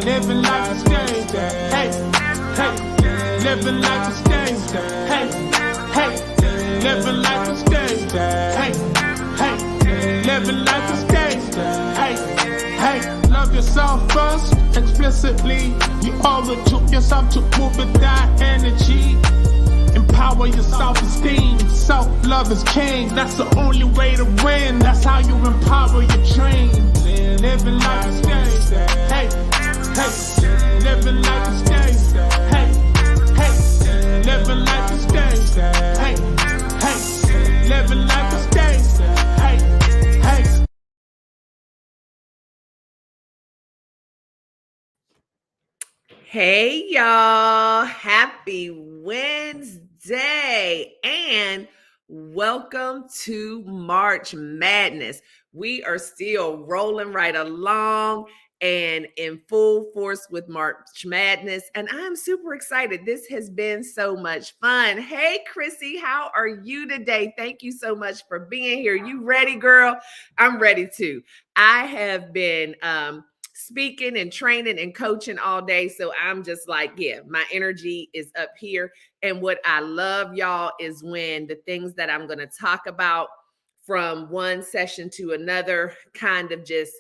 Living life is stage. Hey, hey. Living life is stage. Hey, hey. Living life is stage. Hey, hey. Living life is stage. Hey, hey. Love yourself first, explicitly. You overtook yourself to move with that energy. Empower your self-esteem. Self-love is king. That's the only way to win. That's how you empower your dream. Living life is stage. Hey, hey. Living life is stage. Hey, hey. Living life is stage. Hey, hey. Living life is stage. Hey, hey. Hey y'all, happy Wednesday and welcome to March Madness. We are still rolling right along and in full force with March Madness, and I'm super excited. This has been so much fun. Hey Chrissy, how are you today? Thank you so much for being here. You ready, girl? I'm ready too. I have been speaking and training and coaching all day. So I'm just like, yeah, my energy is up here. And what I love, y'all, is when the things that I'm going to talk about from one session to another kind of just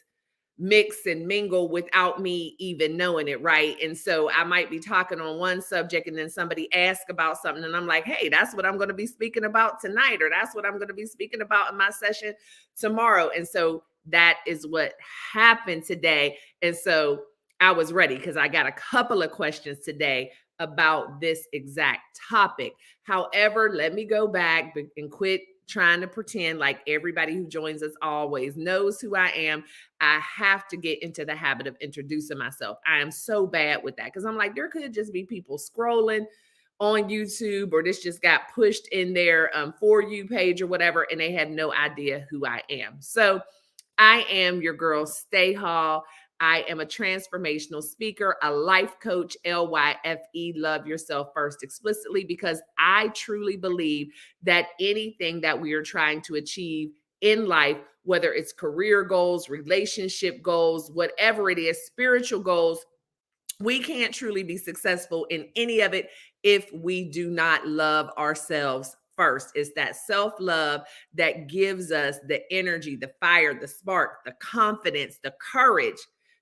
mix and mingle without me even knowing it, right? And so I might be talking on one subject and then somebody asks about something and I'm like, hey, that's what I'm going to be speaking about tonight, or that's what I'm going to be speaking about in my session tomorrow. And so that is what happened today. And so I was ready because I got a couple of questions today about this exact topic. However, let me go back and quit trying to pretend like everybody who joins us always knows who I am. I have to get into the habit of introducing myself. I am so bad with that because I'm like, there could just be people scrolling on YouTube, or this just got pushed in their For You page or whatever, and they have no idea who I am. So I am your girl, Stae Hall. I am a transformational speaker, a life coach, L.Y.F.E, love yourself first explicitly, because I truly believe that anything that we are trying to achieve in life, whether it's career goals, relationship goals, whatever it is, spiritual goals, we can't truly be successful in any of it if we do not love ourselves first. It's that self-love that gives us the energy, the fire, the spark, the confidence, the courage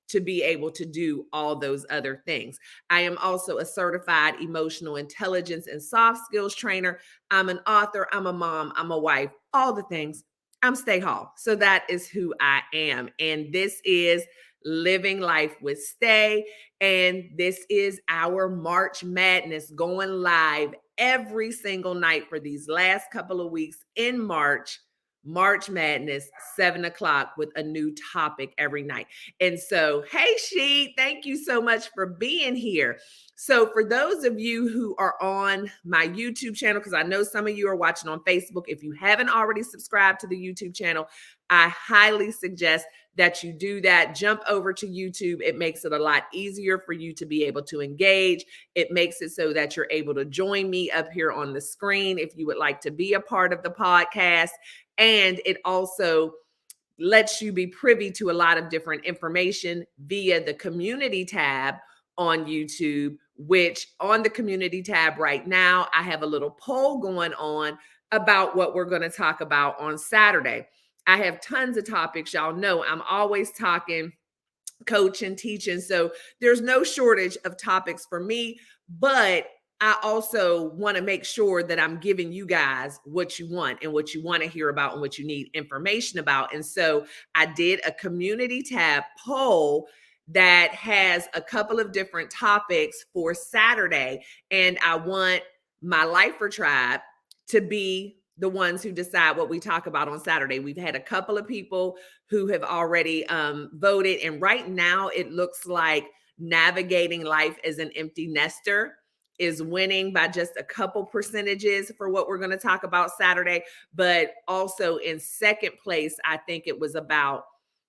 to be able to do all those other things. I am also a certified emotional intelligence and soft skills trainer. I'm an author, I'm a mom, I'm a wife, all the things. I'm Stae Hall. So that is who I am. And this is Living Life with Stae. And this is our March Madness going live every single night for these last couple of weeks in March. March Madness, 7:00 with a new topic every night. And so, hey, She, thank you so much for being here. So for those of you who are on my YouTube channel, because I know some of you are watching on Facebook, if you haven't already subscribed to the YouTube channel, I highly suggest that you do that. Jump over to YouTube. It makes it a lot easier for you to be able to engage. It makes it so that you're able to join me up here on the screen if you would like to be a part of the podcast. And it also lets you be privy to a lot of different information via the community tab on YouTube, which on the community tab right now, I have a little poll going on about what we're going to talk about on Saturday. I have tons of topics. Y'all know I'm always talking, coaching, teaching. So there's no shortage of topics for me, but I also want to make sure that I'm giving you guys what you want and what you want to hear about and what you need information about. And so I did a community tab poll that has a couple of different topics for Saturday. And I want my Lifer tribe to be the ones who decide what we talk about on Saturday. We've had a couple of people who have already voted. And right now it looks like navigating life as an empty nester is winning by just a couple percentages for what we're going to talk about Saturday. But also in second place, I think it was about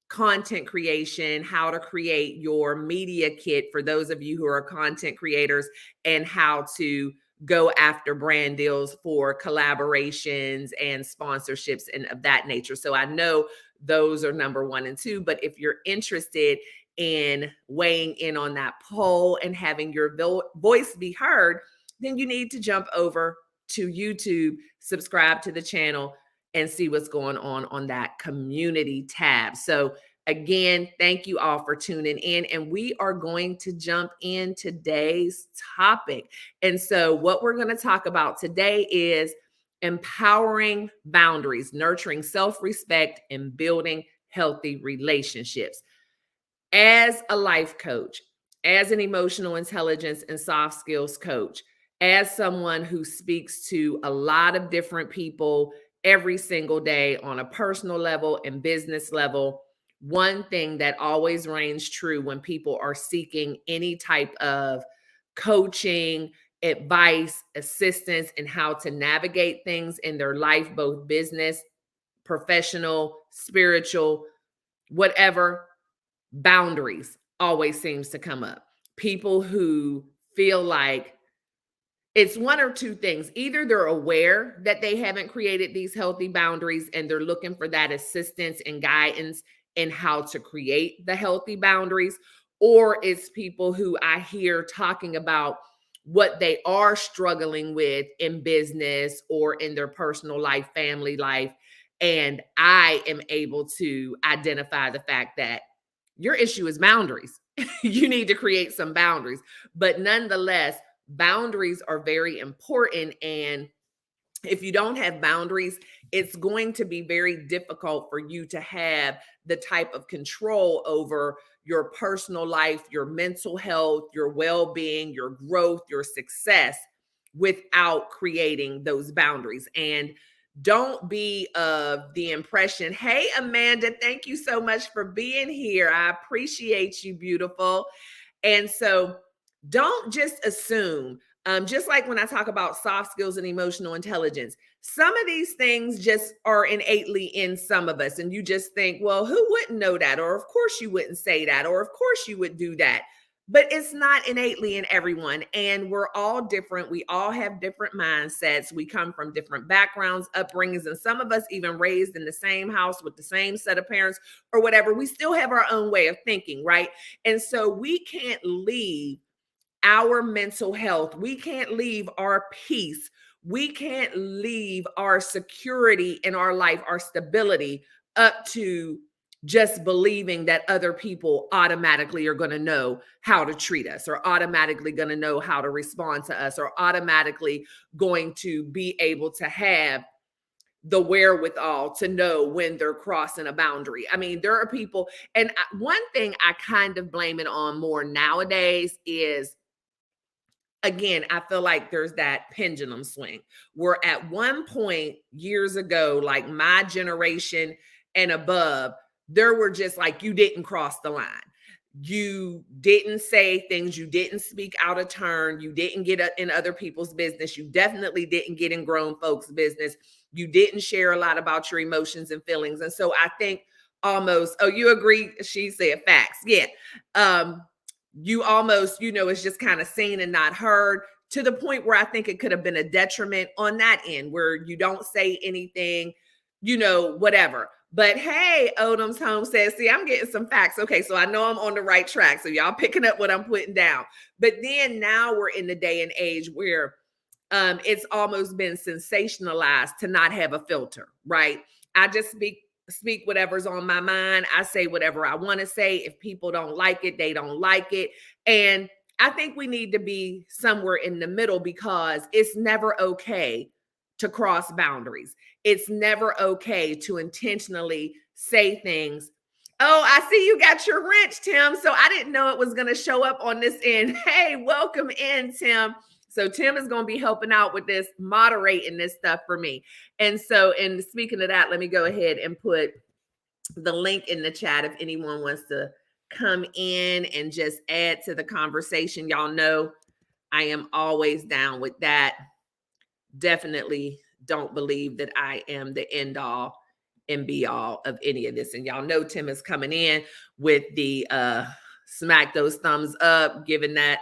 content creation, how to create your media kit for those of you who are content creators, and how to go after brand deals for collaborations and sponsorships and of that nature. So I know those are number 1 and 2, but if you're interested in weighing in on that poll and having your voice be heard, then you need to jump over to YouTube, subscribe to the channel, and see what's going on that community tab. So again, thank you all for tuning in, and we are going to jump in today's topic. And so what we're going to talk about today is empowering boundaries, nurturing self-respect, and building healthy relationships. As a life coach, as an emotional intelligence and soft skills coach, as someone who speaks to a lot of different people every single day on a personal level and business level, one thing that always reigns true when people are seeking any type of coaching, advice, assistance, and how to navigate things in their life, both business, professional, spiritual, whatever, boundaries always seems to come up. People who feel like it's one or two things. Either they're aware that they haven't created these healthy boundaries and they're looking for that assistance and guidance in how to create the healthy boundaries, or it's people who I hear talking about what they are struggling with in business or in their personal life, family life. And I am able to identify the fact that your issue is boundaries. You need to create some boundaries. But nonetheless, boundaries are very important. And if you don't have boundaries, it's going to be very difficult for you to have the type of control over your personal life, your mental health, your well-being, your growth, your success without creating those boundaries. And don't be of the impression, hey, Amanda, thank you so much for being here. I appreciate you, beautiful. And so don't just assume, just like when I talk about soft skills and emotional intelligence, some of these things just are innately in some of us. And you just think, well, who wouldn't know that? Or of course you wouldn't say that. Or of course you would do that. But it's not innately in everyone. And we're all different. We all have different mindsets. We come from different backgrounds, upbringings, and some of us even raised in the same house with the same set of parents or whatever. We still have our own way of thinking, right? And so we can't leave our mental health. We can't leave our peace. We can't leave our security in our life, our stability up to just believing that other people automatically are going to know how to treat us, or automatically going to know how to respond to us, or automatically going to be able to have the wherewithal to know when they're crossing a boundary. I mean, there are people, and one thing I kind of blame it on more nowadays is, again, I feel like there's that pendulum swing where at one point years ago, like my generation and above, there were just like, you didn't cross the line. You didn't say things. You didn't speak out of turn. You didn't get in other people's business. You definitely didn't get in grown folks' business. You didn't share a lot about your emotions and feelings. And so I think almost, oh, you agree? She said facts. Yeah. You almost, it's just kind of seen and not heard, to the point where I think it could have been a detriment on that end, where you don't say anything, whatever. But hey, Odom's Home says, see, I'm getting some facts. Okay, so I know I'm on the right track. So y'all picking up what I'm putting down. But then now we're in the day and age where it's almost been sensationalized to not have a filter, right? I just speak whatever's on my mind. I say whatever I want to say. If people don't like it, they don't like it. And I think we need to be somewhere in the middle, because it's never okay to cross boundaries. It's never okay to intentionally say things. Oh, I see you got your wrench, Tim. So I didn't know it was going to show up on this end. Hey, welcome in, Tim. So Tim is going to be helping out with this, moderating this stuff for me. And so, and speaking of that, let me go ahead and put the link in the chat if anyone wants to come in and just add to the conversation. Y'all know I am always down with that. Definitely don't believe that I am the end all and be all of any of this. And y'all know Tim is coming in with the smack those thumbs up, giving that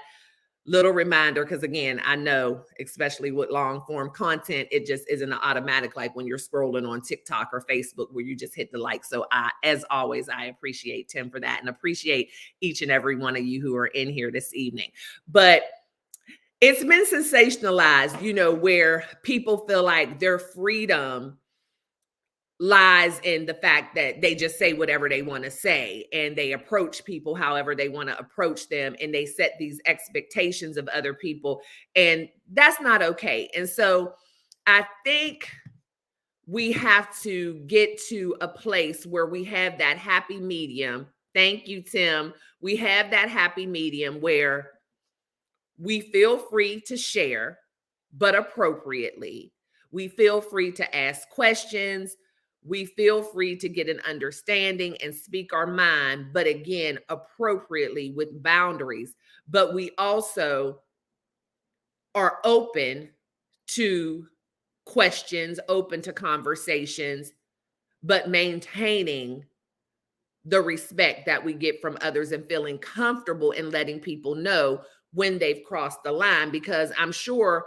little reminder, because again, I know, especially with long form content, it just isn't an automatic like when you're scrolling on TikTok or Facebook where you just hit the like. So as always, I appreciate Tim for that and appreciate each and every one of you who are in here this evening. But it's been sensationalized, where people feel like their freedom lies in the fact that they just say whatever they want to say and they approach people however they want to approach them, and they set these expectations of other people, and that's not okay. And so I think we have to get to a place where we have that happy medium. Thank you, Tim. We have that happy medium where we feel free to share, but appropriately. We feel free to ask questions. We feel free to get an understanding and speak our mind, but again, appropriately with boundaries. But we also are open to questions, open to conversations, but maintaining the respect that we get from others and feeling comfortable in letting people know when they've crossed the line. Because I'm sure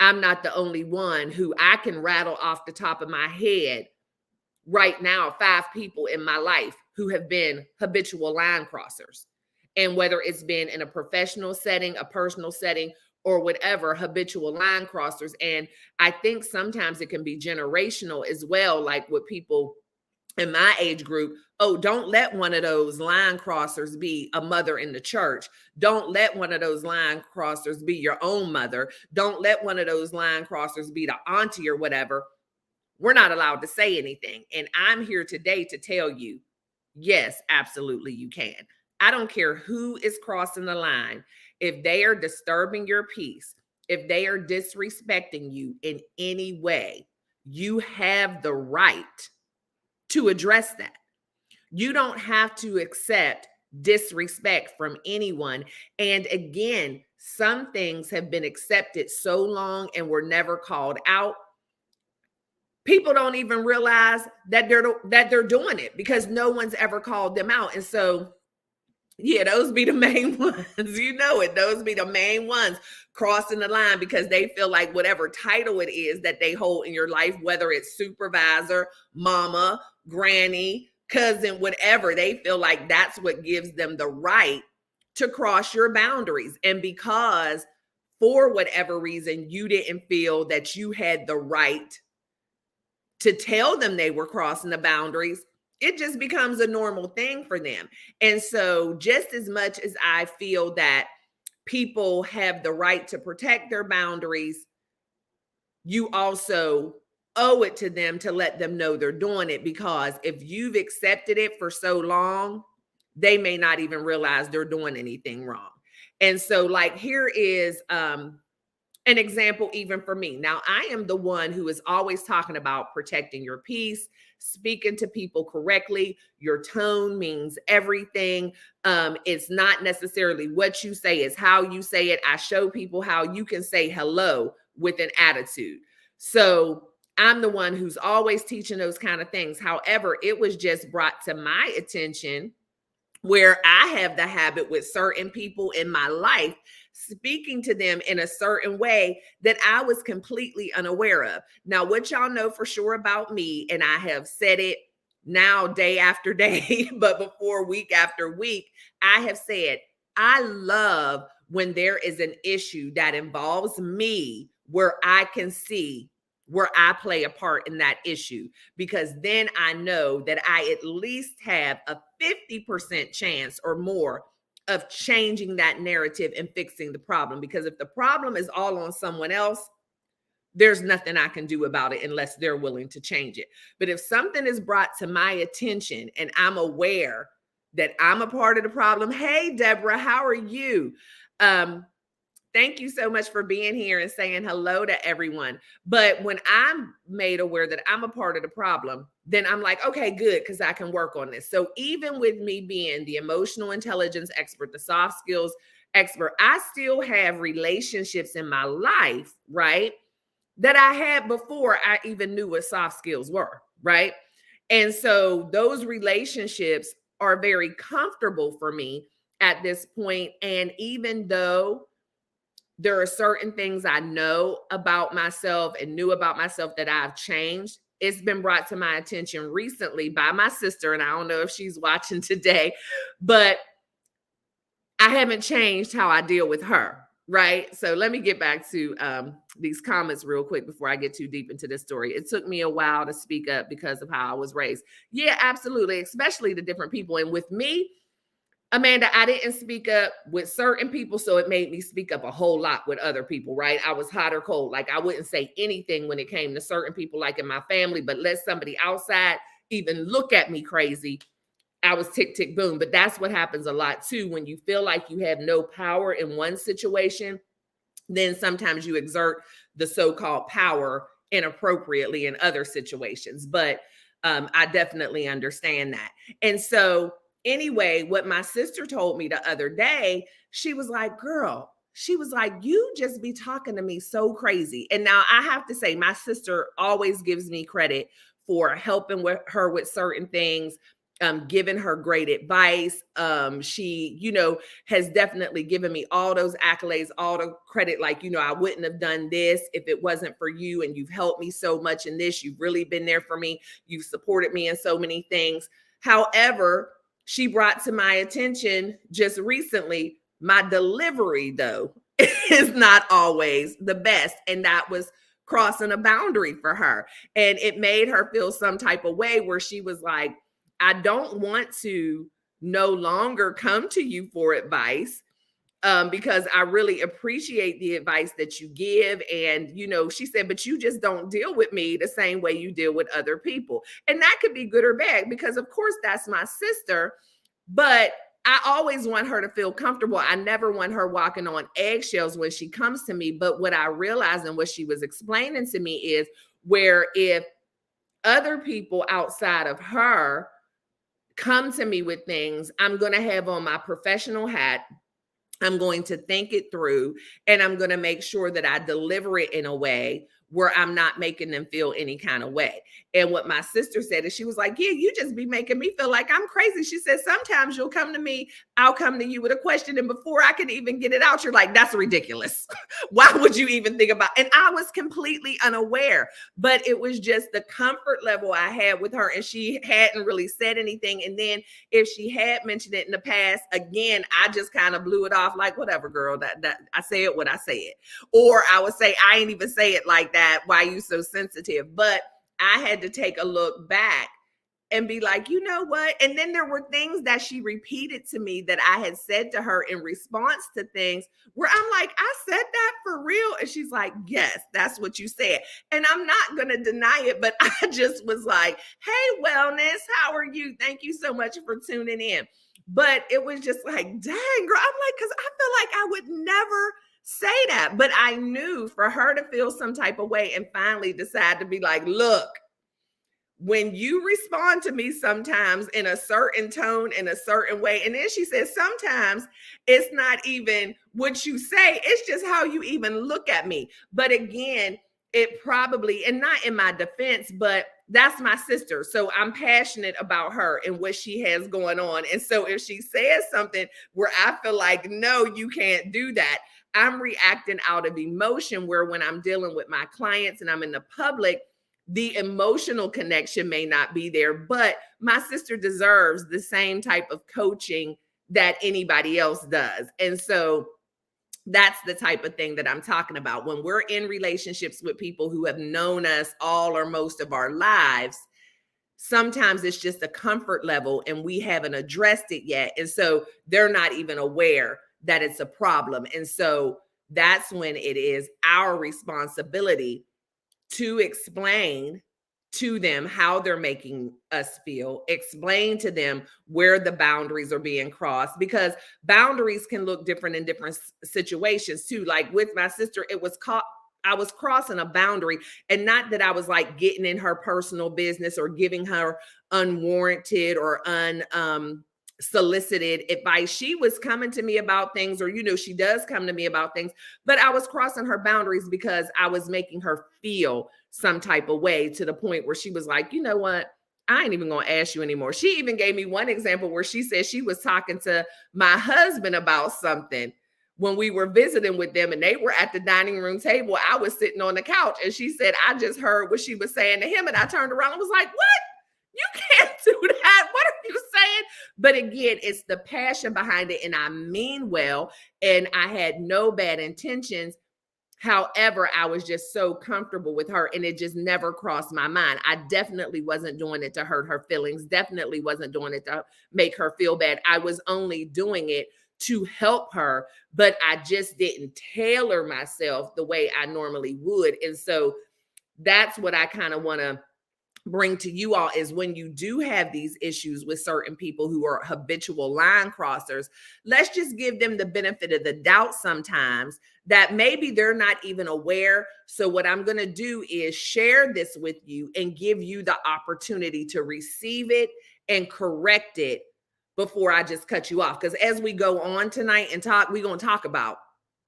I'm not the only one who I can rattle off the top of my head right now 5 people in my life who have been habitual line crossers. And whether it's been in a professional setting, a personal setting, or whatever, habitual line crossers. And I think sometimes it can be generational as well, like with people in my age group. Oh, don't let one of those line crossers be a mother in the church. Don't let one of those line crossers be your own mother. Don't let one of those line crossers be the auntie or whatever. We're not allowed to say anything. And I'm here today to tell you, yes, absolutely you can. I don't care who is crossing the line. If they are disturbing your peace, if they are disrespecting you in any way, you have the right to address that. You don't have to accept disrespect from anyone. And again, some things have been accepted so long and were never called out. People don't even realize that they're doing it because no one's ever called them out. And so, yeah, those be the main ones. Those be the main ones crossing the line because they feel like whatever title it is that they hold in your life, whether it's supervisor, mama, granny, cousin, whatever, they feel like that's what gives them the right to cross your boundaries. And because for whatever reason, you didn't feel that you had the right to tell them they were crossing the boundaries, it just becomes a normal thing for them. And so just as much as I feel that people have the right to protect their boundaries, you also owe it to them to let them know they're doing it, because if you've accepted it for so long, they may not even realize they're doing anything wrong. And so like here is an example even for me. Now, I am the one who is always talking about protecting your peace, speaking to people correctly. Your tone means everything. It's not necessarily what you say, it's how you say it. I show people how you can say hello with an attitude. So I'm the one who's always teaching those kind of things. However, it was just brought to my attention where I have the habit with certain people in my life, speaking to them in a certain way that I was completely unaware of. Now, what y'all know for sure about me, and I have said it now day after day, but before week after week, I have said, I love when there is an issue that involves me where I can see where I play a part in that issue, because then I know that I at least have a 50% chance or more of changing that narrative and fixing the problem. Because if the problem is all on someone else, there's nothing I can do about it unless they're willing to change it. But if something is brought to my attention and I'm aware that I'm a part of the problem, hey, Deborah, how are you? Thank you so much for being here and saying hello to everyone. But when I'm made aware that I'm a part of the problem, then I'm like, okay, good, because I can work on this. So even with me being the emotional intelligence expert, the soft skills expert, I still have relationships in my life, right, that I had before I even knew what soft skills were, right? And so those relationships are very comfortable for me at this point. And even though there are certain things I know about myself and knew about myself that I've changed. It's been brought to my attention recently by my sister, and I don't know if she's watching today, but I haven't changed how I deal with her. Right. So let me get back to these comments real quick before I get too deep into this story. It took me a while to speak up because of how I was raised. Yeah, absolutely. Especially to different people. And with me, Amanda, I didn't speak up with certain people, so it made me speak up a whole lot with other people, right? I was hot or cold. Like, I wouldn't say anything when it came to certain people, like in my family, but let somebody outside even look at me crazy, I was tick, tick, boom. But that's what happens a lot too. When you feel like you have no power in one situation, then sometimes you exert the so-called power inappropriately in other situations. But I definitely understand that. And so anyway, what my sister told me the other day, she was like, girl, she was like, you just be talking to me so crazy. And now I have to say, my sister always gives me credit for helping with her with certain things, giving her great advice. She, has definitely given me all those accolades, all the credit. Like, I wouldn't have done this if it wasn't for you. And you've helped me so much in this. You've really been there for me. You've supported me in so many things. However, she brought to my attention just recently, my delivery, though, is not always the best. And that was crossing a boundary for her. And it made her feel some type of way where she was like, I don't want to no longer come to you for advice because I really appreciate the advice that you give. And, she said, but you just don't deal with me the same way you deal with other people. And that could be good or bad because, of course, that's my sister. But I always want her to feel comfortable. I never want her walking on eggshells when she comes to me. But what I realized and what she was explaining to me is where if other people outside of her come to me with things, I'm going to have on my professional hat. I'm going to think it through, and I'm going to make sure that I deliver it in a way where I'm not making them feel any kind of way. And what my sister said is she was like, yeah, you just be making me feel like I'm crazy. She said, sometimes you'll come to me, I'll come to you with a question. And before I can even get it out, you're like, that's ridiculous. Why would you even think about it? And I was completely unaware, but it was just the comfort level I had with her. And she hadn't really said anything. And then if she had mentioned it in the past, again, I just kind of blew it off like, whatever, girl, that I say it what I say it. Or I would say, I ain't even say it like that. Why are you so sensitive? But I had to take a look back and be like, you know what? And then there were things that she repeated to me that I had said to her in response to things where I'm like, I said that for real? And she's like, yes, that's what you said. And I'm not going to deny it, but I just was like, hey, wellness, how are you? Thank you so much for tuning in. But it was just like, dang, girl. I'm like, because I feel like I would never say that. But I knew for her to feel some type of way and finally decide to be like, look, when you respond to me sometimes in a certain tone, in a certain way, and then she says, sometimes it's not even what you say, it's just how you even look at me. But again, it probably, and not in my defense, but that's my sister. So I'm passionate about her and what she has going on. And so if she says something where I feel like, no, you can't do that, I'm reacting out of emotion, where when I'm dealing with my clients and I'm in the public, the emotional connection may not be there, but my sister deserves the same type of coaching that anybody else does. And so that's the type of thing that I'm talking about. When we're in relationships with people who have known us all or most of our lives, sometimes it's just a comfort level and we haven't addressed it yet. And so they're not even aware that it's a problem. And so that's when it is our responsibility to explain to them how they're making us feel, explain to them where the boundaries are being crossed, because boundaries can look different in different situations too. Like with my sister, I was crossing a boundary, and not that I was like getting in her personal business or giving her unwarranted or unsolicited advice. She was coming to me about things, or, she does come to me about things, but I was crossing her boundaries because I was making her feel some type of way, to the point where she was like, you know what? I ain't even going to ask you anymore. She even gave me one example where she said she was talking to my husband about something when we were visiting with them and they were at the dining room table, I was sitting on the couch and she said, I just heard what she was saying to him. And I turned around and was like, what? You can't do that. What are you saying? But again, it's the passion behind it. And I mean well, and I had no bad intentions. However, I was just so comfortable with her and it just never crossed my mind. I definitely wasn't doing it to hurt her feelings, definitely wasn't doing it to make her feel bad. I was only doing it to help her, but I just didn't tailor myself the way I normally would. And so that's what I kind of want to bring to you all is when you do have these issues with certain people who are habitual line crossers, let's just give them the benefit of the doubt sometimes that maybe they're not even aware. So what I'm going to do is share this with you and give you the opportunity to receive it and correct it before I just cut you off. Because as we go on tonight and talk, we're going to talk about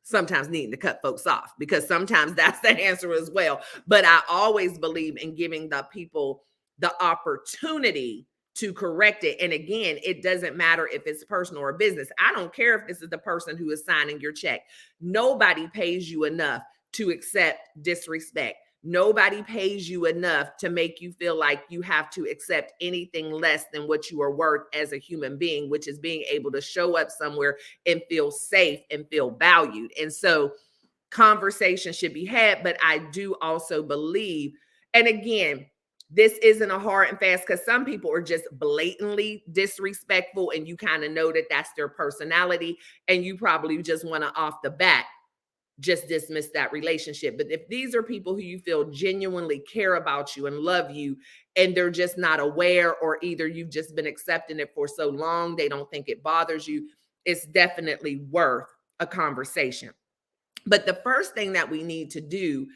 sometimes needing to cut folks off because sometimes that's the answer as well. But I always believe in giving the people the opportunity to correct it. And again, it doesn't matter if it's personal or business. I don't care if this is the person who is signing your check. Nobody pays you enough to accept disrespect. Nobody pays you enough to make you feel like you have to accept anything less than what you are worth as a human being, which is being able to show up somewhere and feel safe and feel valued. And so conversation should be had, but I do also believe, and again, this isn't a hard and fast because some people are just blatantly disrespectful and you kind of know that that's their personality and you probably just want to off the bat just dismiss that relationship. But if these are people who you feel genuinely care about you and love you, and they're just not aware, or either you've just been accepting it for so long, they don't think it bothers you, it's definitely worth a conversation. But the first thing that we need to do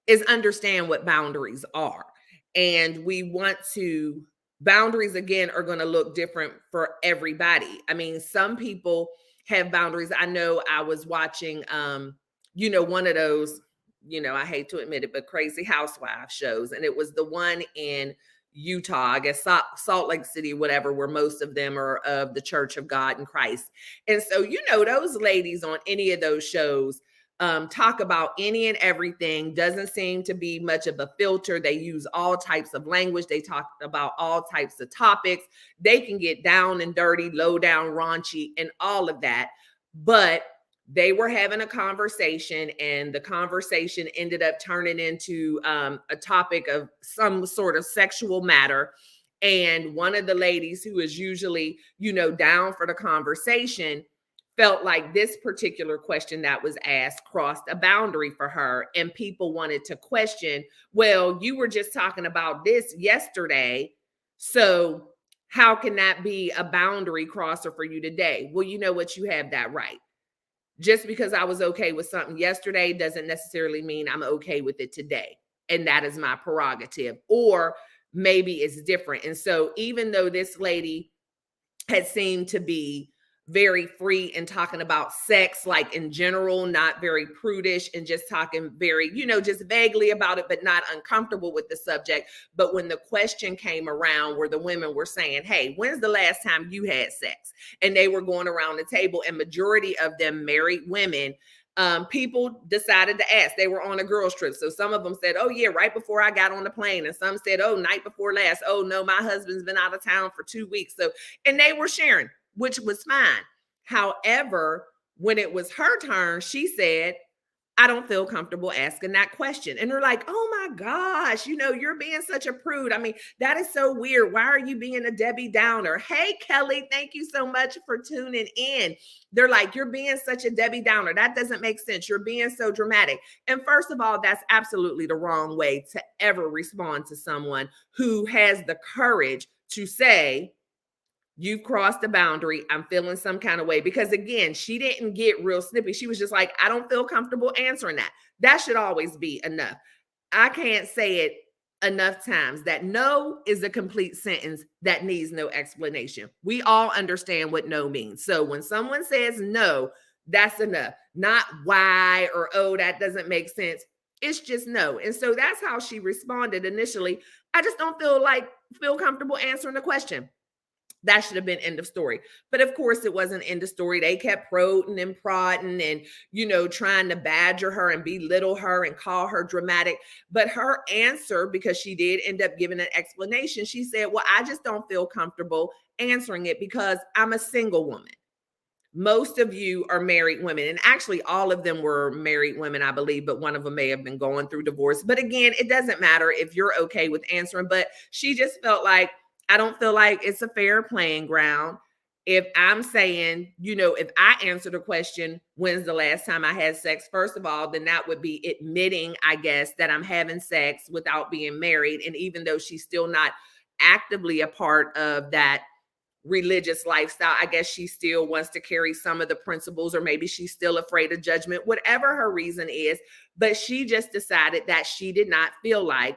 is understand what boundaries are. And boundaries again are going to look different for everybody. I mean, some people have boundaries. I know I was watching, one of those, I hate to admit it, but Crazy Housewives shows. And it was the one in Utah, I guess Salt Lake City, whatever, where most of them are of the Church of God in Christ. And so, those ladies on any of those shows talk about any and everything. Doesn't seem to be much of a filter. They use all types of language. They talk about all types of topics. They can get down and dirty, low down, raunchy, and all of that. But they were having a conversation, and the conversation ended up turning into a topic of some sort of sexual matter. And one of the ladies who is usually, down for the conversation felt like this particular question that was asked crossed a boundary for her, and people wanted to question, well, you were just talking about this yesterday, so how can that be a boundary crosser for you today? Well, you know what? You have that right. Just because I was okay with something yesterday doesn't necessarily mean I'm okay with it today, and that is my prerogative, or maybe it's different. And so even though this lady had seemed to be very free in talking about sex, like in general, not very prudish, and just talking very, just vaguely about it, but not uncomfortable with the subject. But when the question came around where the women were saying, hey, when's the last time you had sex? And they were going around the table, and majority of them married women. People decided to ask. They were on a girls trip. So some of them said, oh yeah, right before I got on the plane. And some said, oh, night before last. Oh no, my husband's been out of town for 2 weeks. So, and they were sharing, which was fine. However, when it was her turn, she said, I don't feel comfortable asking that question. And they're like, oh my gosh, you're being such a prude. I mean, that is so weird. Why are you being a Debbie Downer? Hey, Kelly, thank you so much for tuning in. They're like, you're being such a Debbie Downer. That doesn't make sense. You're being so dramatic. And first of all, that's absolutely the wrong way to ever respond to someone who has the courage to say, you've crossed the boundary. I'm feeling some kind of way. Because again, she didn't get real snippy. She was just like, I don't feel comfortable answering that. That should always be enough. I can't say it enough times that no is a complete sentence that needs no explanation. We all understand what no means. So when someone says no, that's enough. Not why or, oh, that doesn't make sense. It's just no. And so that's how she responded initially. I just don't feel comfortable answering the question. That should have been end of story. But of course, it wasn't end of story. They kept prodding and prodding and, trying to badger her and belittle her and call her dramatic. But her answer, because she did end up giving an explanation, she said, well, I just don't feel comfortable answering it because I'm a single woman. Most of you are married women, and actually all of them were married women, I believe, but one of them may have been going through divorce. But again, it doesn't matter if you're okay with answering, but she just felt like, I don't feel like it's a fair playing ground. If I'm saying, if I answer the question, when's the last time I had sex? First of all, then that would be admitting, I guess, that I'm having sex without being married. And even though she's still not actively a part of that religious lifestyle, I guess she still wants to carry some of the principles, or maybe she's still afraid of judgment, whatever her reason is. But she just decided that she did not feel like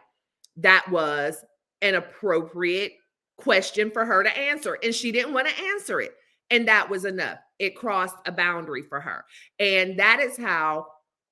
that was an appropriate question for her to answer, and she didn't want to answer it. And that was enough. It crossed a boundary for her. And that is how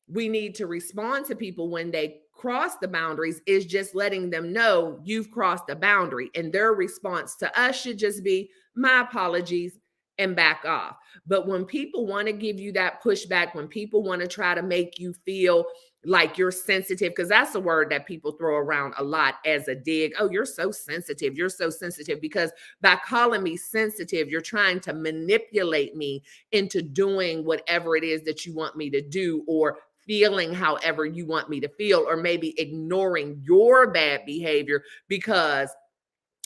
we need to respond to people when they cross the boundaries, is just letting them know you've crossed a boundary. And their response to us should just be, my apologies, and back off. But when people want to give you that pushback, when people want to try to make you feel like you're sensitive, because that's a word that people throw around a lot as a dig. Oh, you're so sensitive. You're so sensitive. Because by calling me sensitive, you're trying to manipulate me into doing whatever it is that you want me to do, or feeling however you want me to feel, or maybe ignoring your bad behavior because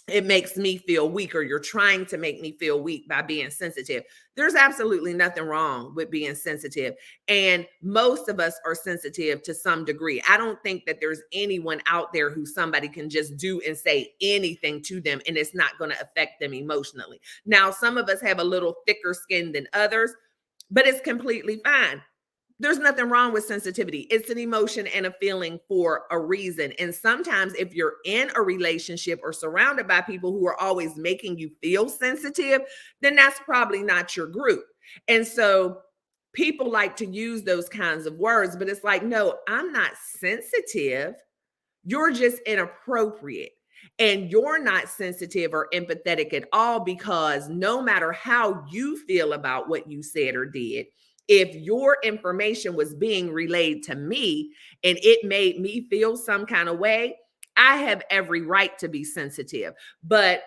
it makes me feel weak, or you're trying to make me feel weak by being sensitive. There's absolutely nothing wrong with being sensitive. And most of us are sensitive to some degree. I don't think that there's anyone out there who somebody can just do and say anything to them and it's not going to affect them emotionally. Now, some of us have a little thicker skin than others, but it's completely fine. There's nothing wrong with sensitivity. It's an emotion and a feeling for a reason. And sometimes if you're in a relationship or surrounded by people who are always making you feel sensitive, then that's probably not your group. And so people like to use those kinds of words, but it's like, no, I'm not sensitive. You're just inappropriate. And you're not sensitive or empathetic at all, because no matter how you feel about what you said or did, if your information was being relayed to me and it made me feel some kind of way, I have every right to be sensitive. But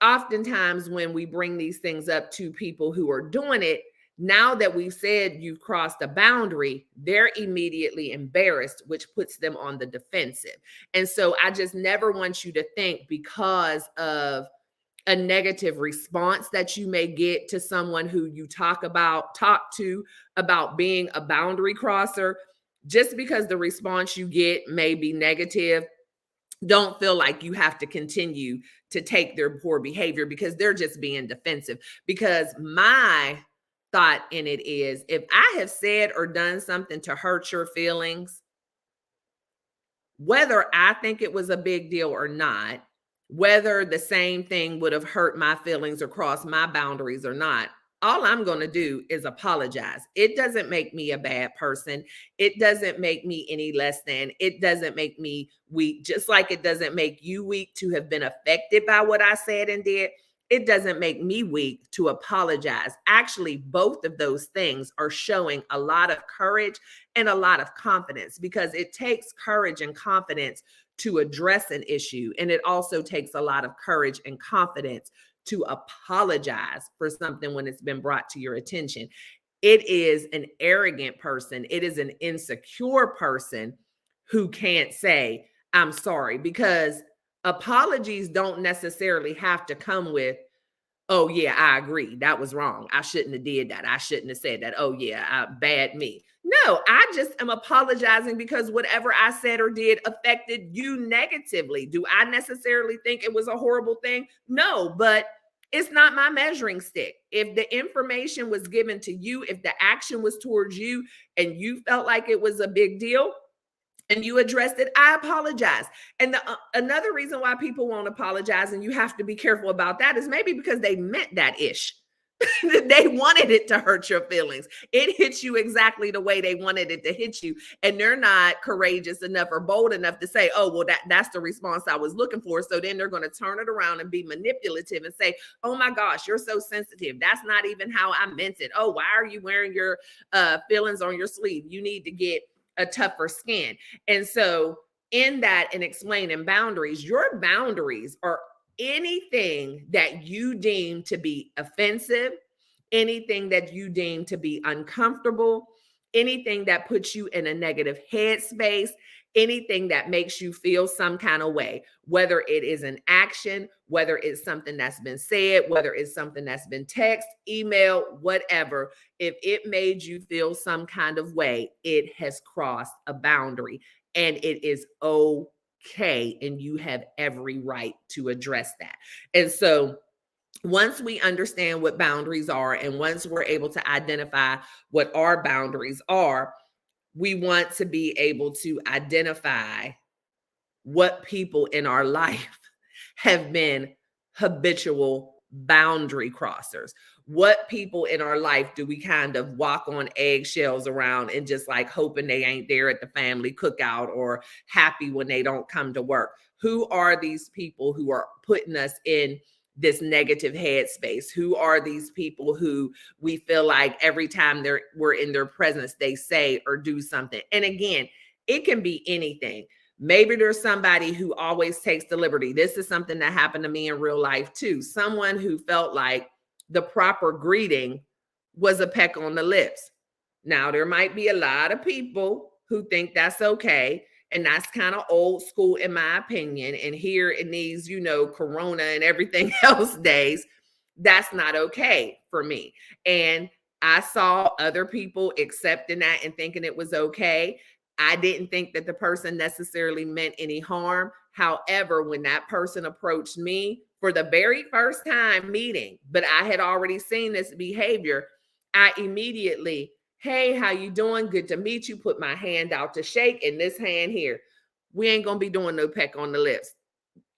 oftentimes when we bring these things up to people who are doing it, now that we've said you've crossed a boundary, they're immediately embarrassed, which puts them on the defensive. And so I just never want you to think, because of a negative response that you may get to someone who you talk to about being a boundary crosser, just because the response you get may be negative, don't feel like you have to continue to take their poor behavior because they're just being defensive. Because my thought in it is, if I have said or done something to hurt your feelings, whether I think it was a big deal or not, whether the same thing would have hurt my feelings or crossed my boundaries or not, all I'm going to do is apologize. It doesn't make me a bad person. It doesn't make me any less than. It doesn't make me weak, just like it doesn't make you weak to have been affected by what I said and did. It doesn't make me weak to apologize. Actually, both of those things are showing a lot of courage and a lot of confidence, because it takes courage and confidence to address an issue. And it also takes a lot of courage and confidence to apologize for something when it's been brought to your attention. It is an arrogant person. It is an insecure person who can't say, I'm sorry, because apologies don't necessarily have to come with, oh yeah, I agree. That was wrong. I shouldn't have did that. I shouldn't have said that. Oh yeah, bad me. No, I just am apologizing because whatever I said or did affected you negatively. Do I necessarily think it was a horrible thing? No, but it's not my measuring stick. If the information was given to you, if the action was towards you and you felt like it was a big deal and you addressed it, I apologize. And another reason why people won't apologize, and you have to be careful about that, is maybe because they meant that ish. They wanted it to hurt your feelings. It hit you exactly the way they wanted it to hit you. And they're not courageous enough or bold enough to say, oh, well, that's the response I was looking for. So then they're going to turn it around and be manipulative and say, oh my gosh, you're so sensitive. That's not even how I meant it. Oh, why are you wearing your feelings on your sleeve? You need to get a tougher skin. And so in that and explaining boundaries, your boundaries are anything that you deem to be offensive, anything that you deem to be uncomfortable, anything that puts you in a negative headspace, anything that makes you feel some kind of way, whether it is an action, whether it's something that's been said, whether it's something that's been text, email, whatever. If it made you feel some kind of way, it has crossed a boundary, and it is okay, and you have every right to address that. And so once we understand what boundaries are, and once we're able to identify what our boundaries are, we want to be able to identify what people in our life have been habitual boundary crossers. What people in our life do we kind of walk on eggshells around and just like hoping they ain't there at the family cookout or happy when they don't come to work? Who are these people who are putting us in this negative headspace? Who are these people who we feel like every time we're in their presence, they say or do something? And again, it can be anything. Maybe there's somebody who always takes the liberty. This is something that happened to me in real life too. Someone who felt like the proper greeting was a peck on the lips. Now, there might be a lot of people who think that's okay. And that's kind of old school, in my opinion. And here in these, Corona and everything else days, that's not okay for me. And I saw other people accepting that and thinking it was okay. I didn't think that the person necessarily meant any harm. However, when that person approached me for the very first time meeting, but I had already seen this behavior, I immediately, hey, how you doing? Good to meet you. Put my hand out to shake, and this hand here. We ain't going to be doing no peck on the lips.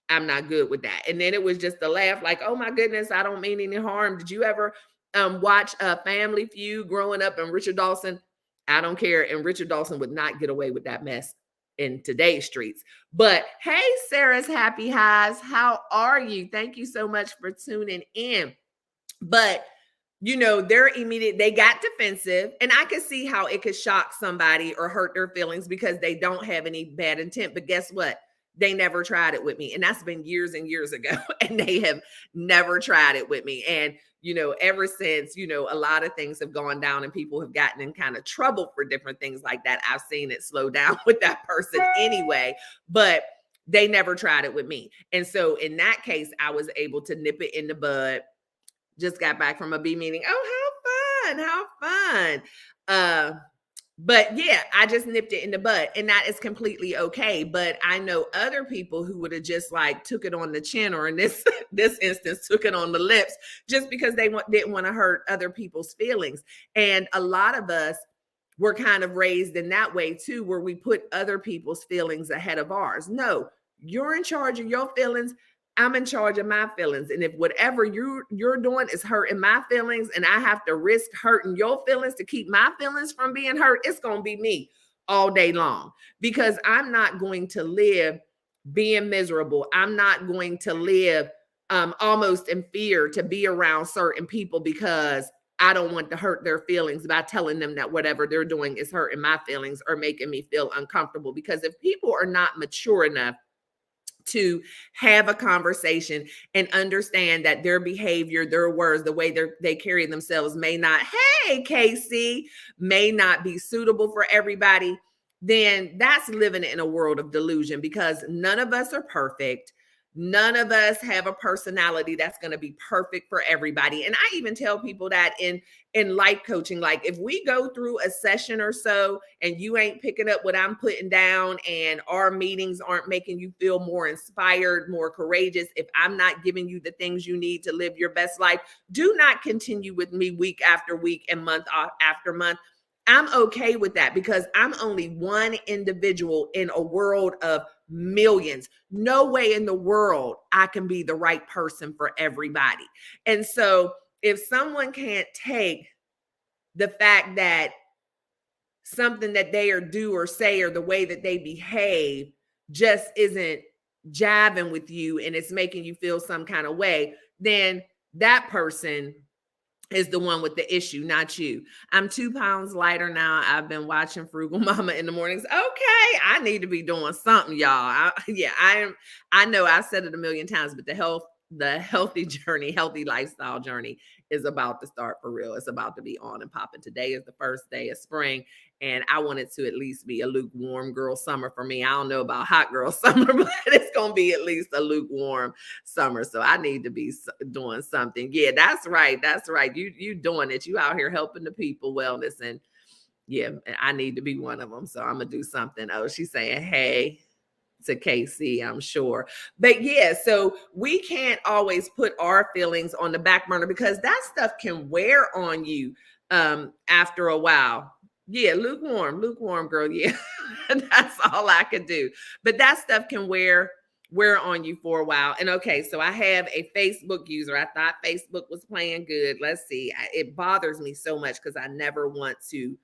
I'm not good with that. And then it was just a laugh like, oh my goodness, I don't mean any harm. Did you ever watch Family Feud growing up and Richard Dawson? I don't care. And Richard Dawson would not get away with that mess in today's streets. But hey, Sarah's Happy Highs, how are you? Thank you so much for tuning in. But they got defensive, and I could see how it could shock somebody or hurt their feelings because they don't have any bad intent. But guess what? They never tried it with me. And that's been years and years ago. And they have never tried it with me. And, ever since, a lot of things have gone down and people have gotten in kind of trouble for different things like that. I've seen it slow down with that person anyway, but they never tried it with me. And so in that case, I was able to nip it in the bud. Just got back from a B meeting. Oh, how fun. But yeah, I just nipped it in the bud, and that is completely okay. But I know other people who would have just like took it on the chin, or in this instance, took it on the lips, just because they didn't want to hurt other people's feelings. And a lot of us were kind of raised in that way too, where we put other people's feelings ahead of ours. No, you're in charge of your feelings. I'm in charge of my feelings. And if whatever you're doing is hurting my feelings, and I have to risk hurting your feelings to keep my feelings from being hurt, it's going to be me all day long, because I'm not going to live being miserable. I'm not going to live almost in fear to be around certain people because I don't want to hurt their feelings by telling them that whatever they're doing is hurting my feelings or making me feel uncomfortable. Because if people are not mature enough to have a conversation and understand that their behavior, their words, the way they carry themselves may not, hey, Casey, may not be suitable for everybody, then that's living in a world of delusion, because none of us are perfect. None of us have a personality that's going to be perfect for everybody. And I even tell people that in life coaching, like if we go through a session or so and you ain't picking up what I'm putting down, and our meetings aren't making you feel more inspired, more courageous, if I'm not giving you the things you need to live your best life, do not continue with me week after week and month after month. I'm okay with that, because I'm only one individual in a world of millions. No way in the world I can be the right person for everybody. And so if someone can't take the fact that something that they or do or say or the way that they behave just isn't jiving with you and it's making you feel some kind of way, then that person is the one with the issue, not you. I'm 2 pounds lighter now. I've been watching Frugal Mama in the mornings. Okay, I need to be doing something, y'all. I am. I know I've said it a million times, but the healthy journey, healthy lifestyle journey is about to start for real. It's about to be on and popping. Today is the first day of spring, and I want it to at least be a lukewarm girl summer for me. I don't know about hot girl summer, but it's going to be at least a lukewarm summer. So I need to be doing something. Yeah, that's right. That's right. You doing it. You out here helping the people wellness. And yeah, I need to be one of them. So I'm going to do something. Oh, she's saying, hey, to KC, I'm sure. But yeah, so we can't always put our feelings on the back burner because that stuff can wear on you after a while. Yeah, lukewarm girl. Yeah, that's all I could do. But that stuff can wear on you for a while. And okay, so I have a Facebook user. I thought Facebook was playing good. Let's see. It bothers me so much because I never want to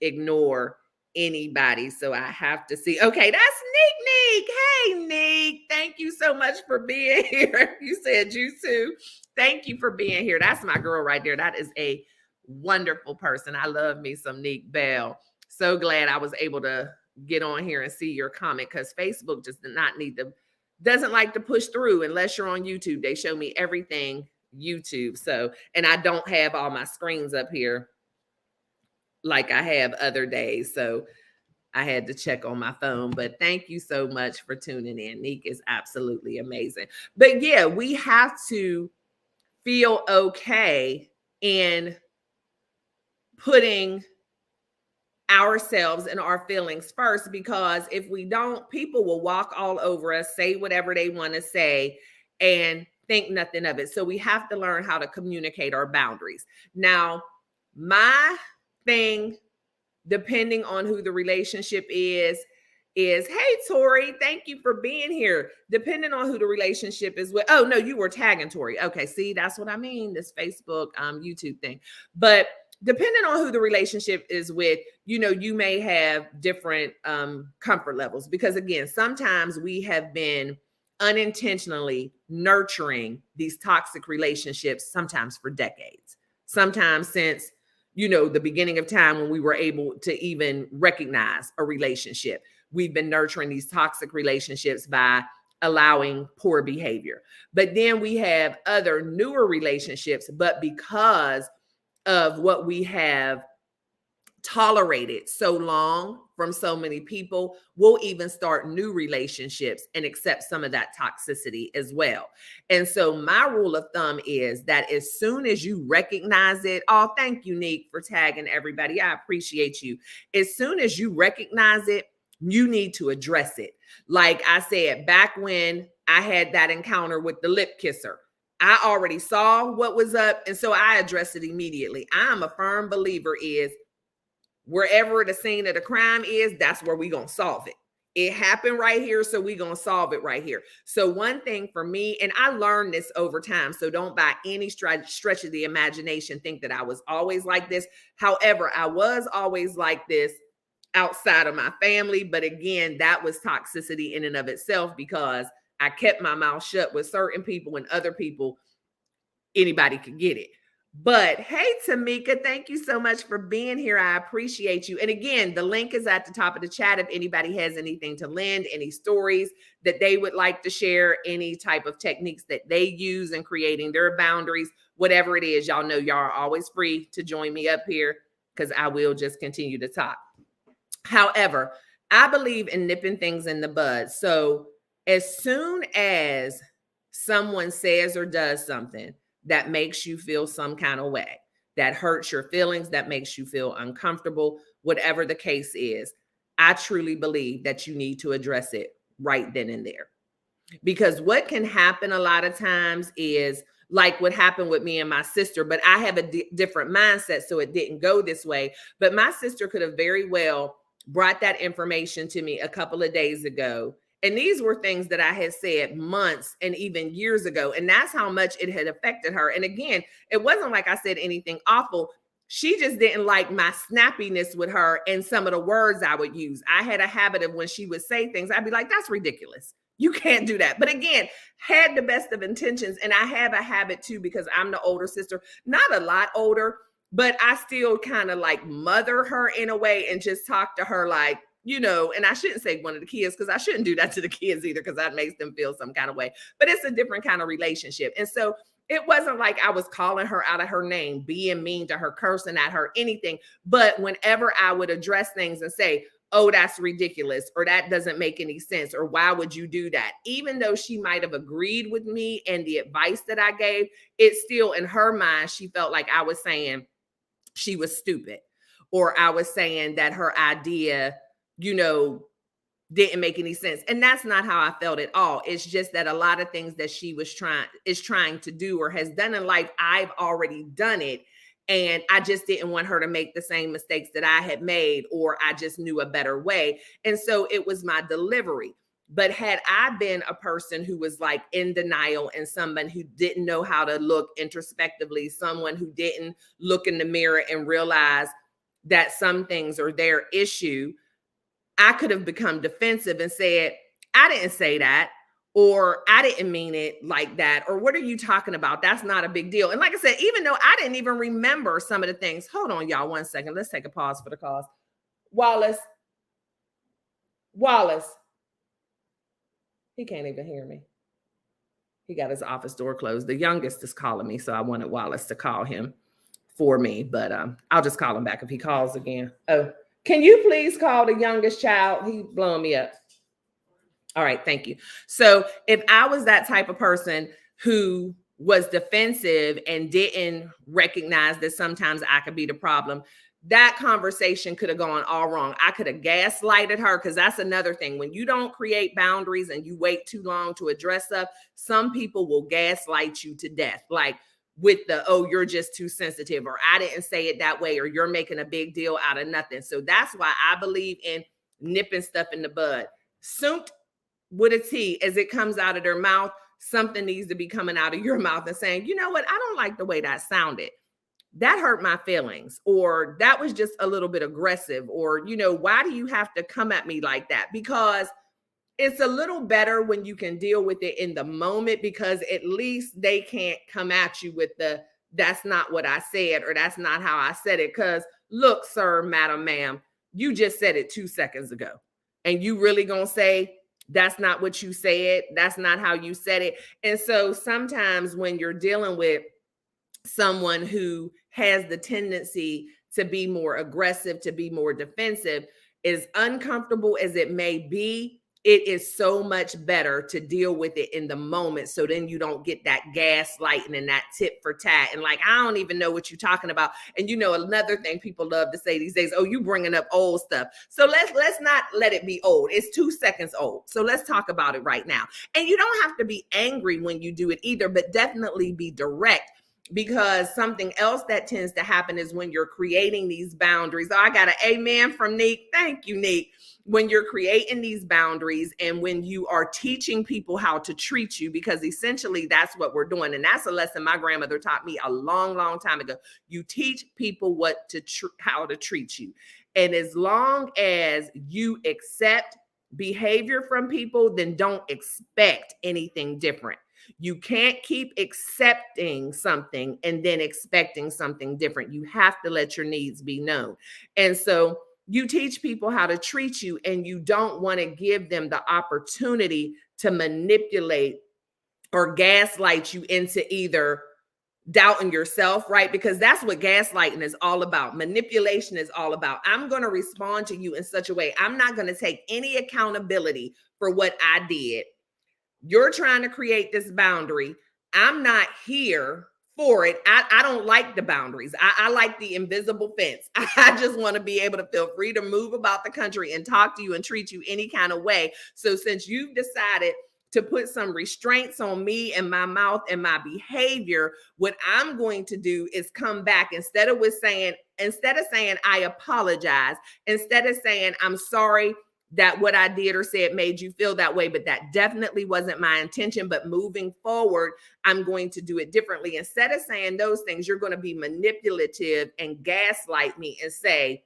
ignore anybody. So I have to see. Okay, that's Neek. Hey, Neek. Thank you so much for being here. You said you too. Thank you for being here. That's my girl right there. That is a wonderful person. I love me some Neek Bell. So glad I was able to get on here and see your comment because Facebook just doesn't like to push through unless you're on YouTube. They show me everything YouTube. So, and I don't have all my screens up here like I have other days. So I had to check on my phone, but thank you so much for tuning in. Neek is absolutely amazing. But yeah, we have to feel okay in putting ourselves and our feelings first, because if we don't, people will walk all over us, say whatever they want to say, and think nothing of it. So we have to learn how to communicate our boundaries. Now, my thing, depending on who the relationship is hey Tori, thank you for being here. Depending on who the relationship is with. Oh no, you were tagging Tori. Okay, see, that's what I mean, this Facebook YouTube thing. But depending on who the relationship is with, you may have different comfort levels, because again, sometimes we have been unintentionally nurturing these toxic relationships, sometimes for decades, sometimes since the beginning of time when we were able to even recognize a relationship. We've been nurturing these toxic relationships by allowing poor behavior. But then we have other newer relationships, but because of what we have tolerated so long from so many people, we'll even start new relationships and accept some of that toxicity as well. And so my rule of thumb is that as soon as you recognize it, oh, thank you, Neek, for tagging everybody. I appreciate you. As soon as you recognize it, you need to address it. Like I said, back when I had that encounter with the lip kisser, I already saw what was up. And so I addressed it immediately. I'm a firm believer is wherever the scene of the crime is, that's where we're going to solve it. It happened right here, so we're going to solve it right here. So one thing for me, and I learned this over time, so don't by any stretch of the imagination think that I was always like this. However, I was always like this outside of my family. But again, that was toxicity in and of itself, because I kept my mouth shut with certain people, and other people, anybody could get it. But hey, Tamika, thank you so much for being here. I appreciate you. And again, the link is at the top of the chat. If anybody has anything to lend, any stories that they would like to share, any type of techniques that they use in creating their boundaries, whatever it is, y'all know y'all are always free to join me up here, because I will just continue to talk. However, I believe in nipping things in the bud. So as soon as someone says or does something that makes you feel some kind of way, that hurts your feelings, that makes you feel uncomfortable, whatever the case is, I truly believe that you need to address it right then and there. Because what can happen a lot of times is like what happened with me and my sister, but I have a different mindset, so it didn't go this way. But my sister could have very well brought that information to me a couple of days ago And these were things that I had said months and even years ago. And that's how much it had affected her. And again, it wasn't like I said anything awful. She just didn't like my snappiness with her and some of the words I would use. I had a habit of when she would say things, I'd be like, that's ridiculous. You can't do that. But again, had the best of intentions. And I have a habit too, because I'm the older sister, not a lot older, but I still kind of like mother her in a way and just talk to her like, and I shouldn't say one of the kids, because I shouldn't do that to the kids either, because that makes them feel some kind of way. But it's a different kind of relationship. And so it wasn't like I was calling her out of her name, being mean to her, cursing at her, anything. But whenever I would address things and say, oh, that's ridiculous, or that doesn't make any sense, or why would you do that? Even though she might have agreed with me and the advice that I gave, it still in her mind, she felt like I was saying she was stupid, or I was saying that her idea, didn't make any sense. And that's not how I felt at all. It's just that a lot of things that she is trying to do or has done in life, I've already done it. And I just didn't want her to make the same mistakes that I had made, or I just knew a better way. And so it was my delivery. But had I been a person who was like in denial, and someone who didn't know how to look introspectively, someone who didn't look in the mirror and realize that some things are their issue, I could have become defensive and said, I didn't say that, or I didn't mean it like that, or what are you talking about? That's not a big deal. And like I said, even though I didn't even remember some of the things, hold on, y'all, 1 second. Let's take a pause for the cause. Wallace, he can't even hear me. He got his office door closed. The youngest is calling me, so I wanted Wallace to call him for me, but I'll just call him back if he calls again. Oh, can you please call the youngest child? He's blowing me up. All right, thank you. So if I was that type of person who was defensive and didn't recognize that sometimes I could be the problem, that conversation could have gone all wrong. I could have gaslighted her, because that's another thing. When you don't create boundaries and you wait too long to address stuff, some people will gaslight you to death. Like with the, oh, you're just too sensitive, or I didn't say it that way, or you're making a big deal out of nothing. So that's why I believe in nipping stuff in the bud. Soon with a T, as it comes out of their mouth, something needs to be coming out of your mouth and saying, you know what? I don't like the way that sounded. That hurt my feelings, or that was just a little bit aggressive, or, why do you have to come at me like that? Because it's a little better when you can deal with it in the moment, because at least they can't come at you with the, that's not what I said, or that's not how I said it. Because look, sir, madam, ma'am, you just said it 2 seconds ago. And you really gonna say, that's not what you said? That's not how you said it. And so sometimes when you're dealing with someone who has the tendency to be more aggressive, to be more defensive, as uncomfortable as it may be, it is so much better to deal with it in the moment. So then you don't get that gaslighting and that tit for tat. And like, I don't even know what you're talking about. And another thing people love to say these days, oh, you bringing up old stuff. So let's not let it be old. It's 2 seconds old. So let's talk about it right now. And you don't have to be angry when you do it either, but definitely be direct. Because something else that tends to happen is when you're creating these boundaries. Oh, I got an amen from Neek. Thank you, Neek. When you're creating these boundaries and when you are teaching people how to treat you, because essentially that's what we're doing. And that's a lesson my grandmother taught me a long, long time ago. You teach people how to treat you. And as long as you accept behavior from people, then don't expect anything different. You can't keep accepting something and then expecting something different. You have to let your needs be known. And so you teach people how to treat you, and you don't want to give them the opportunity to manipulate or gaslight you into either doubting yourself, right? Because that's what gaslighting is all about. Manipulation is all about. I'm going to respond to you in such a way. I'm not going to take any accountability for what I did. You're trying to create this boundary. I'm not here for it. I don't like the boundaries. I like the invisible fence. I just want to be able to feel free to move about the country and talk to you and treat you any kind of way. So since you've decided to put some restraints on me and my mouth and my behavior, what I'm going to do is come back instead of saying, I apologize, instead of saying, I'm sorry that what I did or said made you feel that way, but that definitely wasn't my intention. But moving forward, I'm going to do it differently. Instead of saying those things, you're going to be manipulative and gaslight me and say,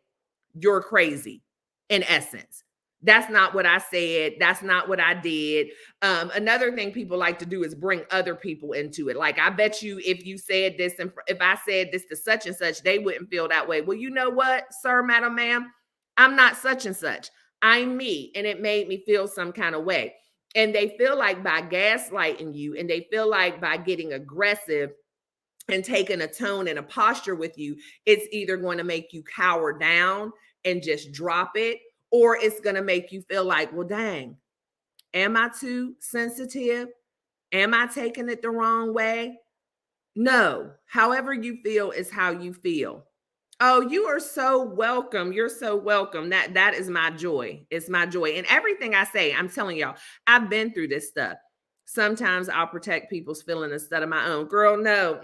you're crazy, in essence. That's not what I said. That's not what I did. Another thing people like to do is bring other people into it. Like, I bet you if you said this, and if I said this to such and such, they wouldn't feel that way. Well, you know what, sir, madam, ma'am, I'm not such and such. I'm me. And it made me feel some kind of way. And they feel like by gaslighting you, and they feel like by getting aggressive and taking a tone and a posture with you, it's either going to make you cower down and just drop it, or it's going to make you feel like, well, dang, am I too sensitive? Am I taking it the wrong way? No, however you feel is how you feel. Oh, you are so welcome. You're so welcome. That is my joy. It's my joy. And everything I say, I'm telling y'all, I've been through this stuff. Sometimes I'll protect people's feelings instead of my own. Girl, no,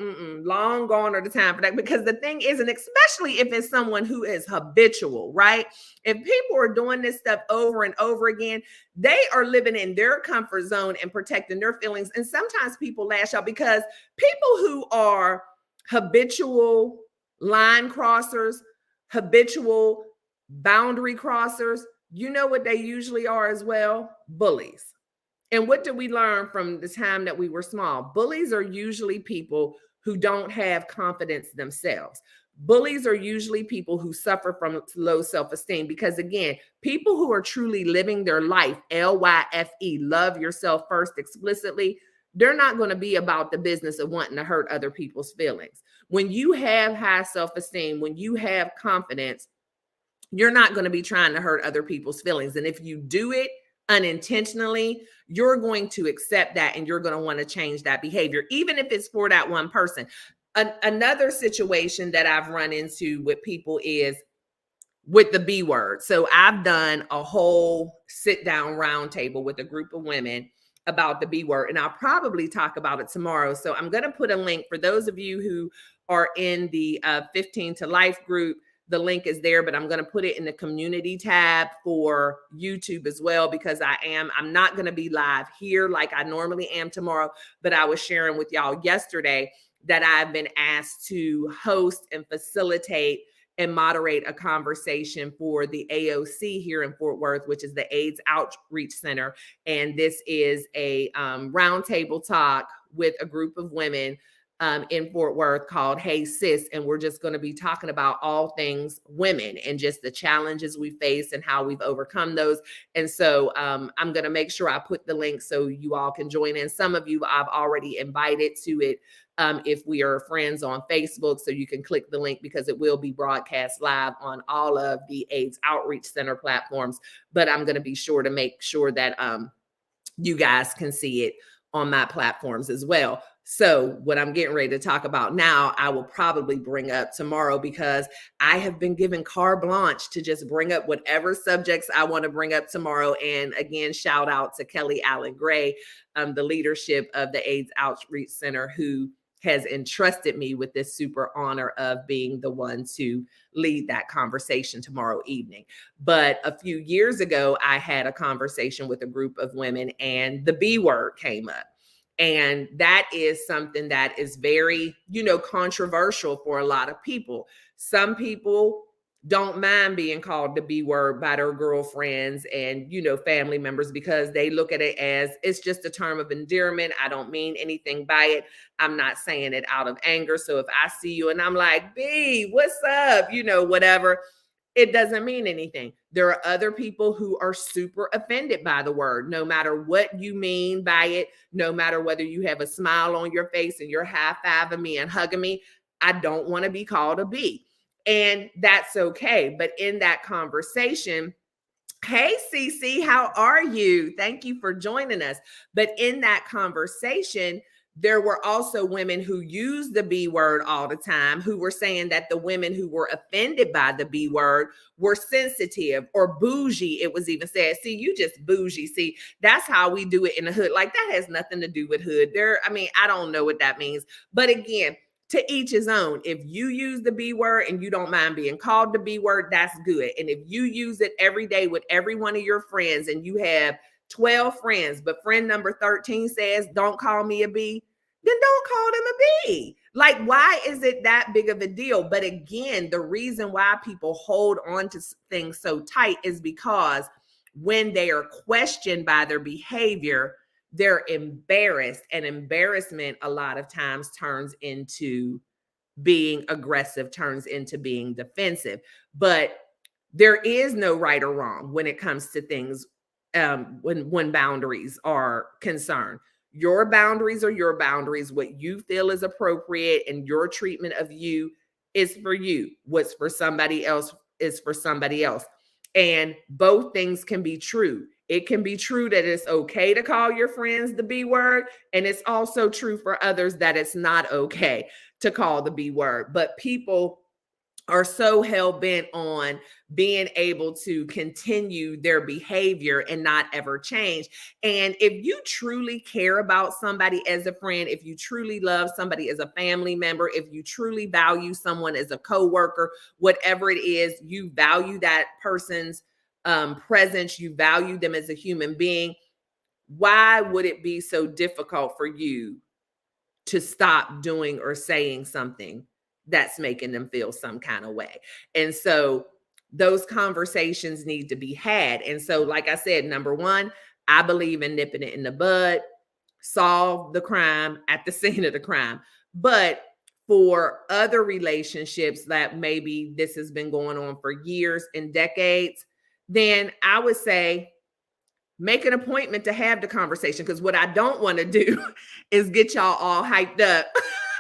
long gone are the time for that. Because the thing is, and especially if it's someone who is habitual, right? If people are doing this stuff over and over again, they are living in their comfort zone and protecting their feelings. And sometimes people lash out because people who are habitual line crossers, habitual boundary crossers, you know what they usually are as well? Bullies. And what did we learn from the time that we were small? Bullies are usually people who don't have confidence themselves. Bullies are usually people who suffer from low self-esteem because, again, people who are truly living their life, L-Y-F-E, love yourself first explicitly, they're not going to be about the business of wanting to hurt other people's feelings. When you have high self-esteem, when you have confidence, you're not going to be trying to hurt other people's feelings. And if you do it unintentionally, you're going to accept that and you're going to want to change that behavior, even if it's for that one person. Another situation that I've run into with people is with the B word. So I've done a whole sit down round table with a group of women about the B word, and I'll probably talk about it tomorrow. So I'm going to put a link for those of you who are in the 15 to Life group. The link is there, but I'm going to put it in the community tab for YouTube as well, because I'm not going to be live here like I normally am tomorrow, but I was sharing with y'all yesterday that I've been asked to host and facilitate and moderate a conversation for the AOC here in Fort Worth, which is the AIDS Outreach Center. And this is a roundtable talk with a group of women in Fort Worth called Hey Sis. And we're just going to be talking about all things women and just the challenges we face and how we've overcome those. And so I'm going to make sure I put the link so you all can join in. Some of you I've already invited to it if we are friends on Facebook, so you can click the link because it will be broadcast live on all of the AIDS Outreach Center platforms. But I'm going to be sure to make sure that you guys can see it on my platforms as well. So what I'm getting ready to talk about now, I will probably bring up tomorrow, because I have been given carte blanche to just bring up whatever subjects I want to bring up tomorrow. And again, shout out to Kelly Allen Gray, the leadership of the AIDS Outreach Center, who has entrusted me with this super honor of being the one to lead that conversation tomorrow evening. But a few years ago, I had a conversation with a group of women and the B word came up. And that is something that is very, controversial for a lot of people. Some people don't mind being called the B word by their girlfriends and, family members, because they look at it as it's just a term of endearment. I don't mean anything by it. I'm not saying it out of anger. So if I see you and I'm like, B, what's up? Whatever. It doesn't mean anything. There are other people who are super offended by the word, no matter what you mean by it, no matter whether you have a smile on your face and you're high-fiving me and hugging me. I don't want to be called a B. And that's okay. But in that conversation, hey, Cece, how are you? Thank you for joining us. But in that conversation, there were also women who used the B word all the time, who were saying that the women who were offended by the B word were sensitive or bougie. It was even said, see, you just bougie. See, that's how we do it in the hood. Like, that has nothing to do with hood. I don't know what that means. But again, to each his own. If you use the B word and you don't mind being called the B word, that's good. And if you use it every day with every one of your friends and you have 12 friends, but friend number 13 says, don't call me a B, then don't call them a B. Like, why is it that big of a deal? But again, the reason why people hold on to things so tight is because when they are questioned by their behavior, they're embarrassed. And embarrassment a lot of times turns into being aggressive, turns into being defensive. But there is no right or wrong when it comes to things, when boundaries are concerned. Your boundaries are your boundaries. What you feel is appropriate and your treatment of you is for you. What's for somebody else is for somebody else. And both things can be true. It can be true that it's okay to call your friends the B word. And it's also true for others that it's not okay to call the B word. But people are so hell-bent on being able to continue their behavior and not ever change. And if you truly care about somebody as a friend, if you truly love somebody as a family member, if you truly value someone as a coworker, whatever it is, you value that person's presence, you value them as a human being, why would it be so difficult for you to stop doing or saying something that's making them feel some kind of way? And so those conversations need to be had. And so, like I said, number one, I believe in nipping it in the bud, solve the crime at the scene of the crime. But for other relationships that maybe this has been going on for years and decades, then I would say make an appointment to have the conversation. Because what I don't want to do is get y'all all hyped up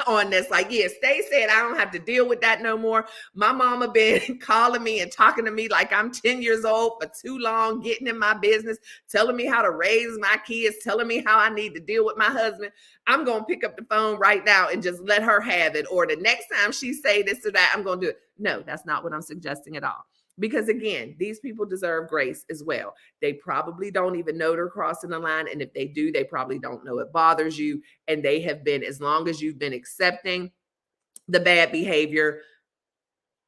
on this. Like, yeah, Stae said I don't have to deal with that no more. My mama been calling me and talking to me like I'm 10 years old for too long, getting in my business, telling me how to raise my kids, telling me how I need to deal with my husband. I'm going to pick up the phone right now and just let her have it. Or the next time she say this or that, I'm going to do it. No, that's not what I'm suggesting at all. Because again, these people deserve grace as well. They probably don't even know they're crossing the line. And if they do, they probably don't know it bothers you. And they have been, as long as you've been accepting the bad behavior,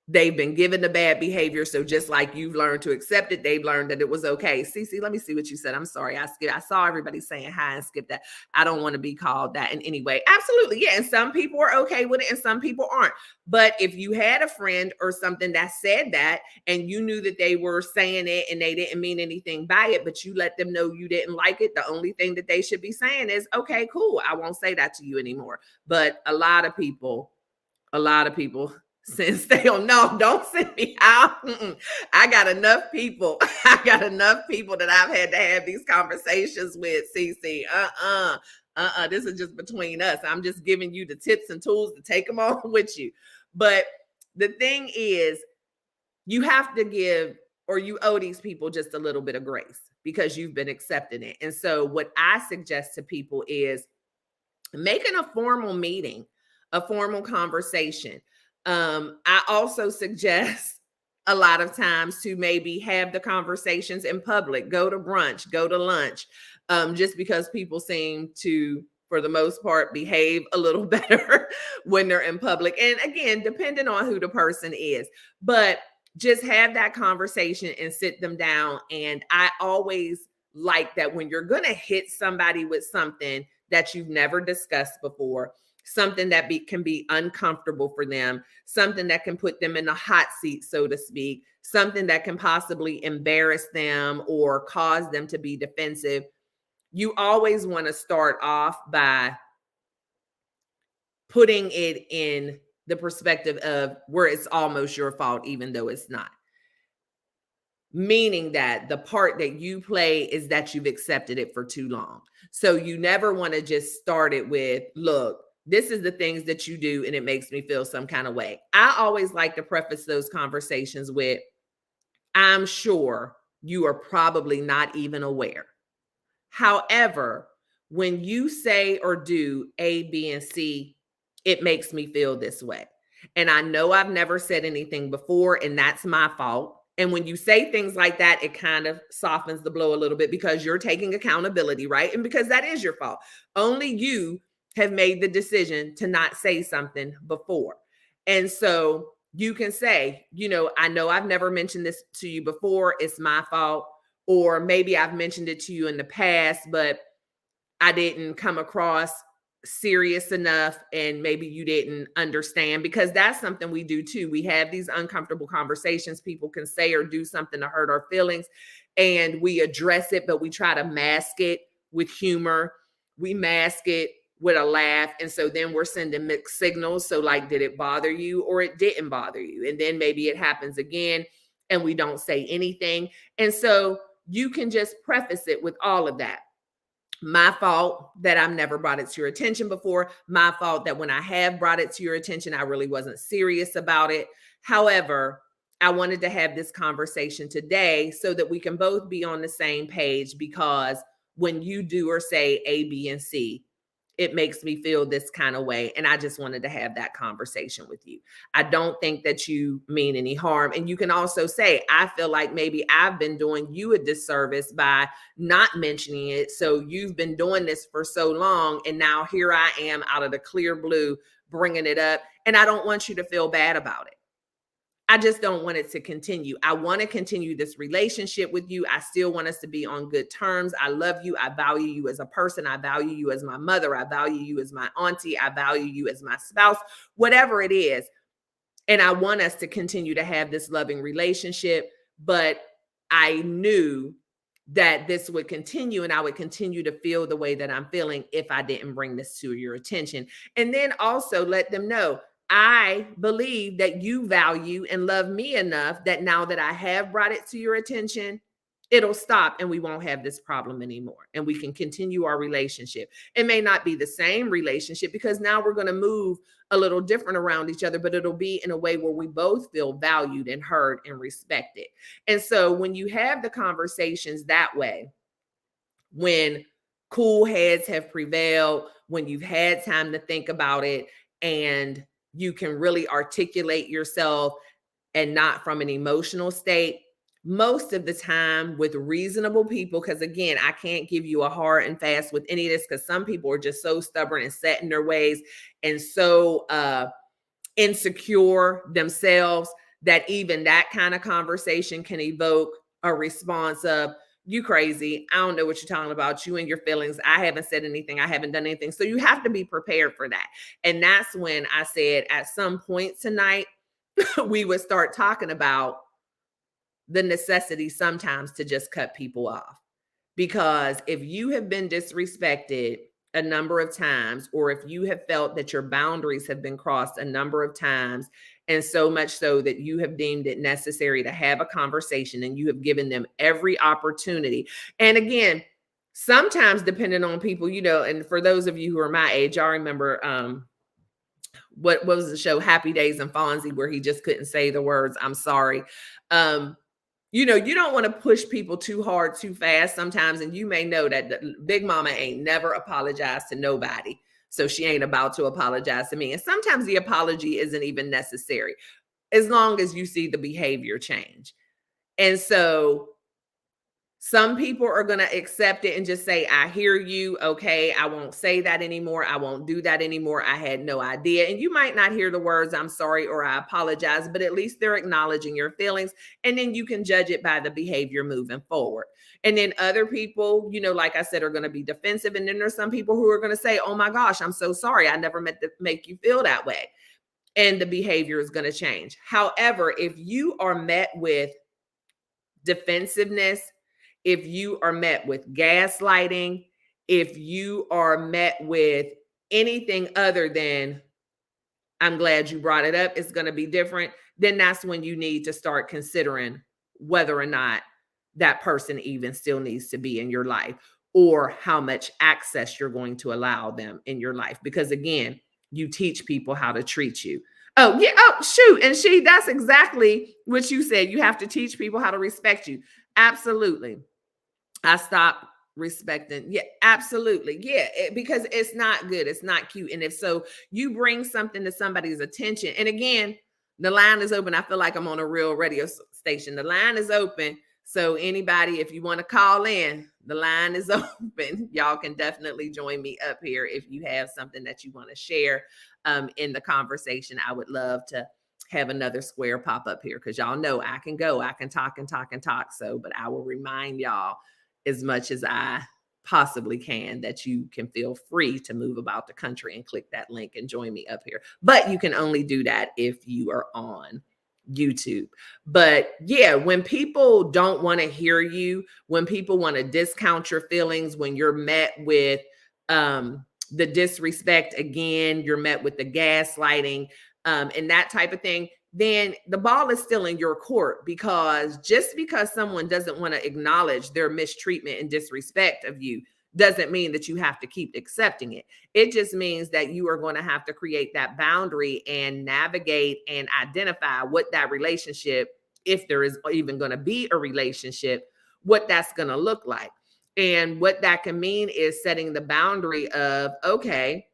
they've been given the bad behavior. So just like you've learned to accept it, they've learned that it was okay. Cece, let me see what you said. I'm sorry. I saw everybody saying hi and skip that. I don't want to be called that in any way. Absolutely. Yeah. And some people are okay with it and some people aren't. But if you had a friend or something that said that and you knew that they were saying it and they didn't mean anything by it, but you let them know you didn't like it, the only thing that they should be saying is, okay, cool, I won't say that to you anymore. But a lot of people, since they don't send me out. I got enough people. I got enough people that I've had to have these conversations with, CC. This is just between us. I'm just giving you the tips and tools to take them on with you. But the thing is, you have to give, or you owe these people just a little bit of grace because you've been accepting it. And so what I suggest to people is making a formal meeting, a formal conversation. I also suggest a lot of times to maybe have the conversations in public, go to brunch, go to lunch, just because people seem to, for the most part, behave a little better when they're in public. And again, depending on who the person is, but just have that conversation and sit them down. And I always like that when you're going to hit somebody with something that you've never discussed before, something that can be uncomfortable for them, something that can put them in the hot seat, so to speak, something that can possibly embarrass them or cause them to be defensive. You always want to start off by putting it in the perspective of where it's almost your fault, even though it's not. Meaning that the part that you play is that you've accepted it for too long. So you never want to just start it with, look, this is the things that you do and it makes me feel some kind of way. I always like to preface those conversations with, I'm sure you are probably not even aware. However, when you say or do A, B, and C, it makes me feel this way. And I know I've never said anything before, and that's my fault. And when you say things like that, it kind of softens the blow a little bit because you're taking accountability, right? And because that is your fault. Only you have made the decision to not say something before. And so you can say, I know I've never mentioned this to you before. It's my fault. Or maybe I've mentioned it to you in the past, but I didn't come across serious enough and maybe you didn't understand, because that's something we do too. We have these uncomfortable conversations. People can say or do something to hurt our feelings and we address it, but we try to mask it with humor. We mask it with a laugh. And so then we're sending mixed signals. So like, did it bother you or it didn't bother you? And then maybe it happens again and we don't say anything. And so you can just preface it with all of that. My fault that I've never brought it to your attention before. My fault that when I have brought it to your attention, I really wasn't serious about it. However, I wanted to have this conversation today so that we can both be on the same page, because when you do or say A, B, and C, it makes me feel this kind of way. And I just wanted to have that conversation with you. I don't think that you mean any harm. And you can also say, I feel like maybe I've been doing you a disservice by not mentioning it. So you've been doing this for so long. And now here I am out of the clear blue bringing it up. And I don't want you to feel bad about it. I just don't want it to continue. I want to continue this relationship with you. I still want us to be on good terms. I love you. I value you as a person. I value you as my mother. I value you as my auntie. I value you as my spouse, whatever it is. And I want us to continue to have this loving relationship. But I knew that this would continue and I would continue to feel the way that I'm feeling if I didn't bring this to your attention. And then also let them know, I believe that you value and love me enough that now that I have brought it to your attention, it'll stop and we won't have this problem anymore. And we can continue our relationship. It may not be the same relationship because now we're going to move a little different around each other, but it'll be in a way where we both feel valued and heard and respected. And so when you have the conversations that way, when cool heads have prevailed, when you've had time to think about it, and you can really articulate yourself and not from an emotional state, most of the time with reasonable people, because again, I can't give you a hard and fast with any of this because some people are just so stubborn and set in their ways and so insecure themselves that even that kind of conversation can evoke a response of, you crazy. I don't know what you're talking about. You and your feelings. I haven't said anything. I haven't done anything. So you have to be prepared for that. And that's when I said at some point tonight, we would start talking about the necessity sometimes to just cut people off. Because if you have been disrespected a number of times, or if you have felt that your boundaries have been crossed a number of times, and so much so that you have deemed it necessary to have a conversation and you have given them every opportunity. And again, sometimes depending on people, and for those of you who are my age, I remember what was the show, Happy Days and Fonzie, where he just couldn't say the words, I'm sorry. You don't want to push people too hard, too fast sometimes. And you may know that Big Mama ain't never apologized to nobody. So she ain't about to apologize to me. And sometimes the apology isn't even necessary as long as you see the behavior change. And so some people are going to accept it and just say, I hear you. Okay, I won't say that anymore. I won't do that anymore. I had no idea. And you might not hear the words, I'm sorry, or I apologize, but at least they're acknowledging your feelings. And then you can judge it by the behavior moving forward. And then other people, like I said, are going to be defensive. And then there's some people who are going to say, oh my gosh, I'm so sorry. I never meant to make you feel that way. And the behavior is going to change. However, if you are met with defensiveness, if you are met with gaslighting, if you are met with anything other than, I'm glad you brought it up, it's going to be different, then that's when you need to start considering whether or not that person even still needs to be in your life, or how much access you're going to allow them in your life. Because again, you teach people how to treat you. Oh, yeah. Oh, shoot. And that's exactly what you said. You have to teach people how to respect you. Absolutely. I stopped respecting. Yeah, absolutely. Yeah, because it's not good. It's not cute. And if so, you bring something to somebody's attention. And again, the line is open. I feel like I'm on a real radio station. The line is open So anybody, if you want to call in, the line is open. Y'all can definitely join me up here if you have something that you want to share in the conversation. I would love to have another square pop up here because y'all know I can go, I can talk and talk and talk. So, but I will remind y'all as much as I possibly can that you can feel free to move about the country and click that link and join me up here. But you can only do that if you are on YouTube. But yeah, when people don't want to hear you, when people want to discount your feelings, when you're met with the disrespect again, you're met with the gaslighting, and that type of thing, then the ball is still in your court because just because someone doesn't want to acknowledge their mistreatment and disrespect of you doesn't mean that you have to keep accepting it. It just means that you are going to have to create that boundary and navigate and identify what that relationship, if there is even going to be a relationship, what that's going to look like. And what that can mean is setting the boundary of, okay,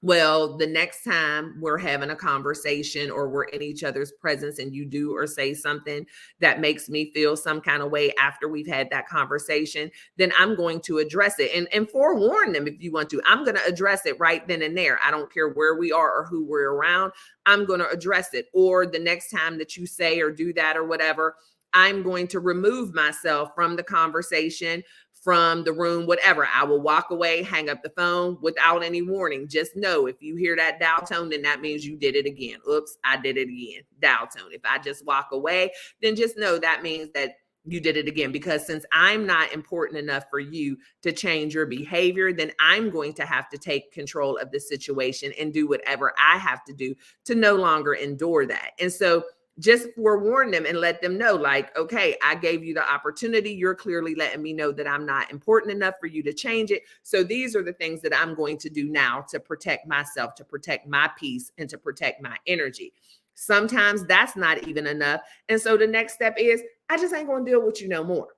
well, the next time we're having a conversation or we're in each other's presence and you do or say something that makes me feel some kind of way after we've had that conversation, then I'm going to address it and forewarn them if you want to. I'm going to address it right then and there. I don't care where we are or who we're around. I'm going to address it. Or the next time that you say or do that or whatever, I'm going to remove myself from the conversation, from the room, whatever. I will walk away, hang up the phone without any warning. Just know if you hear that dial tone, then that means you did it again. Oops, I did it again. Dial tone. If I just walk away, then just know that means that you did it again. Because since I'm not important enough for you to change your behavior, then I'm going to have to take control of the situation and do whatever I have to do to no longer endure that. And so just forewarn them and let them know, like, okay, I gave you the opportunity. You're clearly letting me know that I'm not important enough for you to change it. So these are the things that I'm going to do now to protect myself, to protect my peace, and to protect my energy. Sometimes that's not even enough. And so the next step is, I just ain't going to deal with you no more.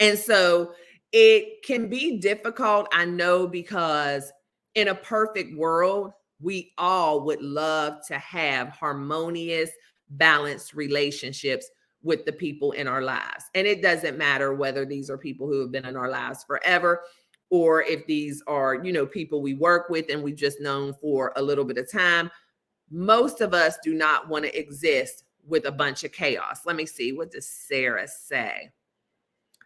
And so it can be difficult, I know, because in a perfect world, we all would love to have harmonious, balanced relationships with the people in our lives. And it doesn't matter whether these are people who have been in our lives forever or if these are, people we work with and we've just known for a little bit of time. Most of us do not want to exist with a bunch of chaos. Let me see. What does Sarah say?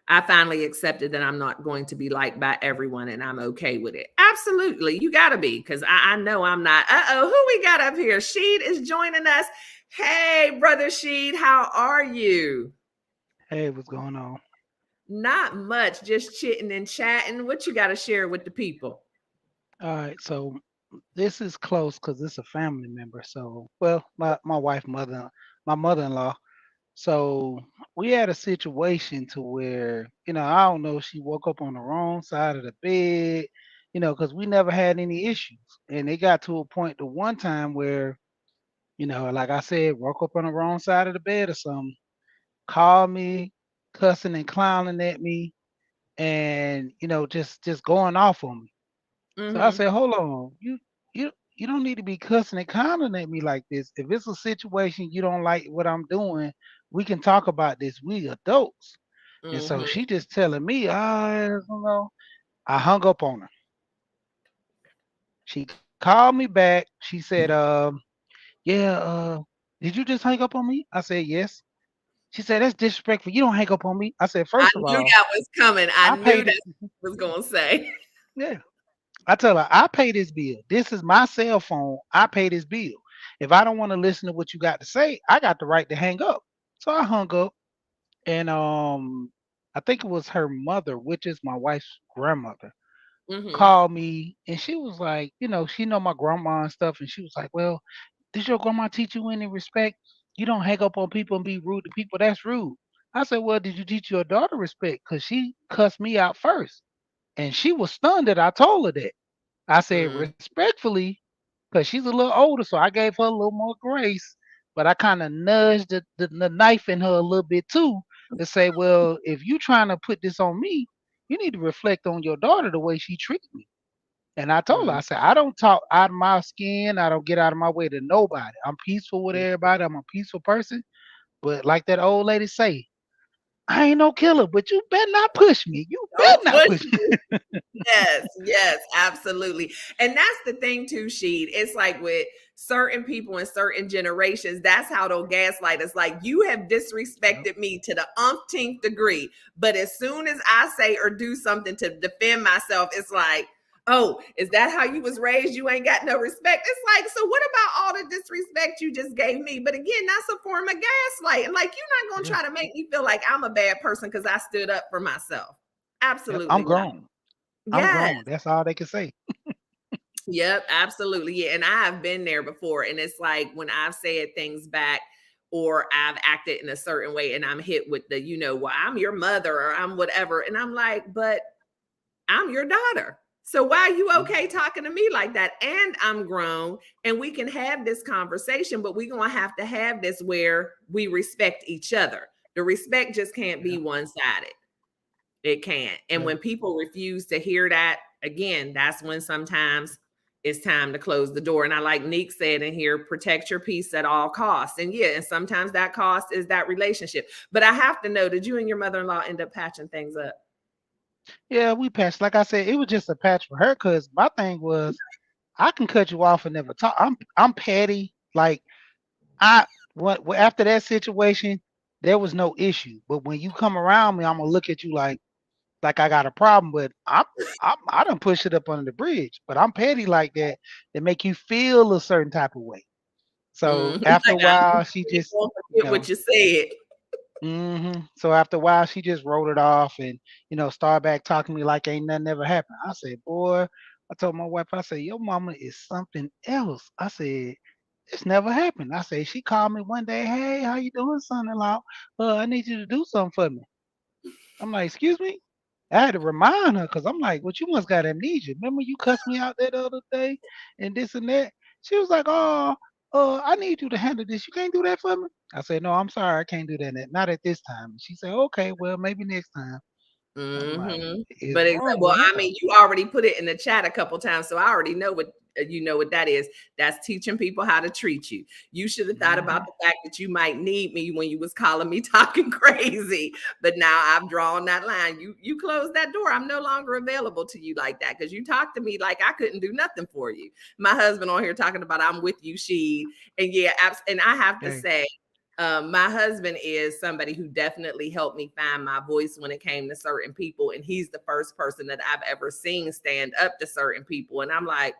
I finally accepted that I'm not going to be liked by everyone and I'm okay with it. Absolutely. You got to be, because I know I'm not. Uh-oh, who we got up here? Sheed is joining us. Hey, brother Sheed, how are you? Hey, what's going on? Not much, just chitting and chatting. What you got to share with the people? All right, so this is close because it's a family member. So, well, my wife, my mother-in-law. So we had a situation to where, I don't know, she woke up on the wrong side of the bed, because we never had any issues, and it got to a point the one time where, like I said, woke up on the wrong side of the bed or something, called me, cussing and clowning at me, and just going off on me. So I Mm-hmm. said, hold on, you don't need to be cussing and clowning at me like this. If it's a situation you don't like what I'm doing, we can talk about this. We adults. And so Mm-hmm. she just telling me, I hung up on her. She called me back. She said, yeah, did you just hang up on me? I said, yes. She said, that's disrespectful. You don't hang up on me. I said, I first of knew all, that was coming. I I knew paid it. that's what I was going to say. Yeah. I tell her, I pay this bill. This is my cell phone. I pay this bill. If I don't want to listen to what you got to say, I got the right to hang up. So I hung up, and I think it was her mother, which is my wife's grandmother, Mm-hmm. called me, and she was like, she know my grandma and stuff, and she was like, well, did your grandma teach you any respect? You don't hang up on people and be rude to people. That's rude. I said, well, did you teach your daughter respect? Because she cussed me out first, and she was stunned that I told her that. I said Mm-hmm. respectfully, because she's a little older, so I gave her a little more grace. But I kind of nudged the knife in her a little bit too to say, well, if you trying to put this on me, you need to reflect on your daughter the way she treated me. And I told her, I said, I don't talk out of my skin. I don't get out of my way to nobody. I'm peaceful with everybody. I'm a peaceful person. But like that old lady say, I ain't no killer, but you better not push me. You better Don't not push push me. me. Yes, yes, absolutely. And that's the thing too, Sheed. It's like with certain people in certain generations, that's how they'll gaslight us. Like, you have Yep. disrespected me to the umpteenth degree. But as soon as I say or do something to defend myself, it's like, oh, is that how you was raised? You ain't got no respect. It's like, so what about all the disrespect you just gave me? But again, that's a form of gaslight. And like, you're not gonna Yeah. try to make me feel like I'm a bad person because I stood up for myself. Yep. I'm Absolutely not. grown. I'm Yes. grown. That's all they can say. Yep, absolutely. Yeah. And I have been there before. And it's like when I've said things back or I've acted in a certain way and I'm hit with the, well, I'm your mother or I'm whatever. And I'm like, but I'm your daughter. So why are you Mhm. okay talking to me like that? And I'm grown and we can have this conversation, but we're going to have this where we respect each other. The respect just can't Yeah. be one sided. It can't. And Yeah. when people refuse to hear that, again, that's when sometimes it's time to close the door. And I like Neek said in here, protect your peace at all costs. And yeah, and sometimes that cost is that relationship. But I have to know, did you and your mother-in-law end up patching things up? Yeah, we patched. Like I said, it was just a patch for her because my thing was I can cut you off and never talk. I'm petty. Like I what after that situation, there was no issue. But when you come around me, I'm gonna look at you like I got a problem. But I don't push it up under the bridge. But I'm petty like that that make you feel a certain type of way. So after a Like, I while, she just won't you forget know what you said. So after a while, she just wrote it off and, start back talking to me like ain't nothing ever happened. I said, boy, I told my wife, I said, your mama is something else. I said, this never happened. I said, she called me one day, hey, how you doing, son-in-law? I need you to do something for me. I'm like, excuse me? I had to remind her because I'm like, well, you must got amnesia. Remember you cussed me out that other day and this and that? She was like, oh, I need you to handle this. You can't do that for me? I said, no, I'm sorry. I can't do that. Not at this time. And she said, okay, well, maybe next time. I'm like, Hmm. what is But wrong well, with I her? mean, you already put it in the chat a couple times, so I already know what what that is. That's teaching people how to treat you. You should have thought about Hmm. the fact that you might need me when you was calling me talking crazy. But now I've drawn that line. You closed that door. I'm no longer available to you like that because you talked to me like I couldn't do nothing for you. My husband on here talking about I'm with you, she, and yeah, and I have to Hey, say my husband is somebody who definitely helped me find my voice when it came to certain people. And he's the first person that I've ever seen stand up to certain people. And I'm like,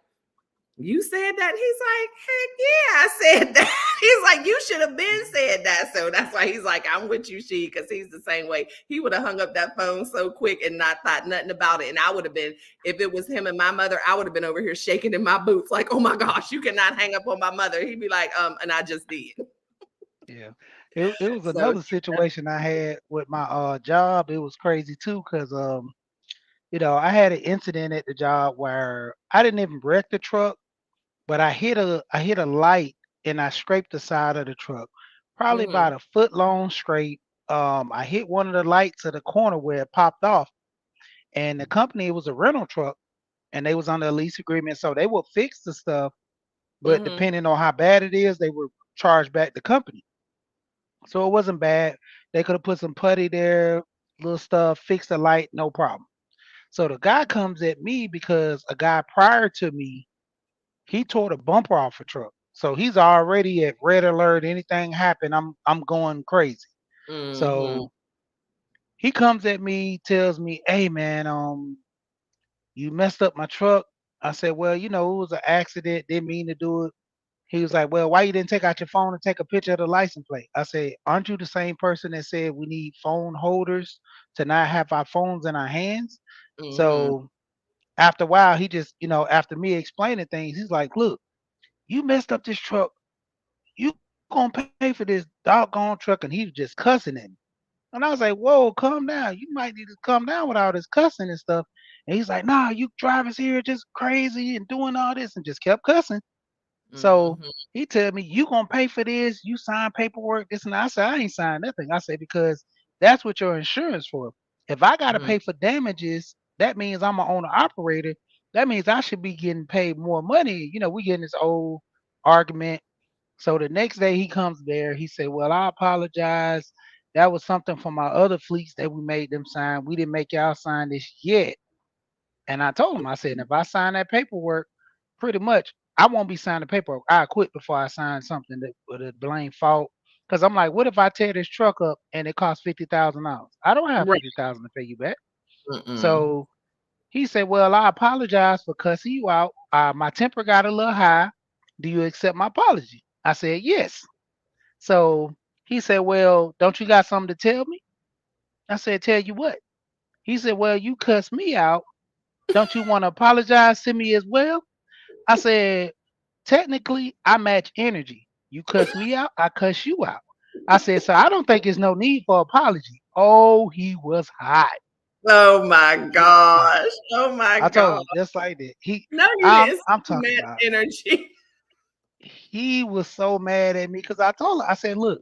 you said that? He's like, heck yeah, I said that. He's like, you should have been mhm. said that. So that's why he's like, I'm with you, she, because he's the same way. He would have hung up that phone so quick and not thought nothing about it. And I would have been, if it was him and my mother, I would have been over here shaking in my boots, like, oh my gosh, you cannot hang up on my mother. He'd be like, and I just did. Yeah. It was So another situation I had with my job. It was crazy too because I had an incident at the job where I didn't even wreck the truck. But I hit a light and I scraped the side of the truck, probably mhm. about a foot long scrape. I hit one of the lights at the corner where it popped off, and the company, it was a rental truck, and they was under a lease agreement, so they would fix the stuff, but Mhm. depending on how bad it is, they would charge back the company. So it wasn't bad. They could have put some putty there, little stuff, fix the light, no problem. So the guy comes at me because a guy prior to me, he tore the bumper off a truck. So he's already at red alert. Anything happen, I'm going crazy. Mhm. So he comes at me, tells me, "Hey man, you messed up my truck." I said, "Well, it was an accident. Didn't mean to do it." He was like, "Well, why you didn't take out your phone and take a picture of the license plate?" I said, "Aren't you the same person that said we need phone holders to not have our phones in our hands?" Mhm. So after a while, he just, after me explaining things, he's like, "Look, you messed up this truck. You gonna pay for this doggone truck," and he was just cussing at me. And I was like, whoa, calm down. You might need to calm down with all this cussing and stuff. And he's like, nah, you drivers here just crazy and doing all this and just kept cussing. So Mhm. he told me, you gonna pay for this, you sign paperwork, this and that. I said, I ain't signed nothing. I said, because that's what your insurance for. If I gotta Mhm. pay for damages, that means I'm an owner operator. That means I should be getting paid more money. We getting this old argument. So the next day he comes there, he said, "Well, I apologize. that was something from our other fleets that we made them sign. We didn't make y'all sign this yet. And I told him, I said, if I sign that paperwork, pretty much I won't be signing paperwork. I quit before I sign something that would have blame fault. Because I'm like, what if I tear this truck up and it costs $50,000? I don't have Right. 50,000 to pay you back. Mm-mm. So he said, well, I apologize for cussing you out. My temper got a little high. Do you accept my apology? I said, yes. So he said, well, don't you got something to tell me? I said, tell you what? He said, well, you cussed me out. Don't you want to apologize to me as well? I said, technically, I match energy. You cuss me out, I cuss you out. I said, so I don't think there's no need for apology. Oh, he was hot. Oh my He was hot. gosh. Oh my I told God. him just like that. No, you I'm didn't I'm see talking that about. energy. He was so mad at me because I told her, I said, look,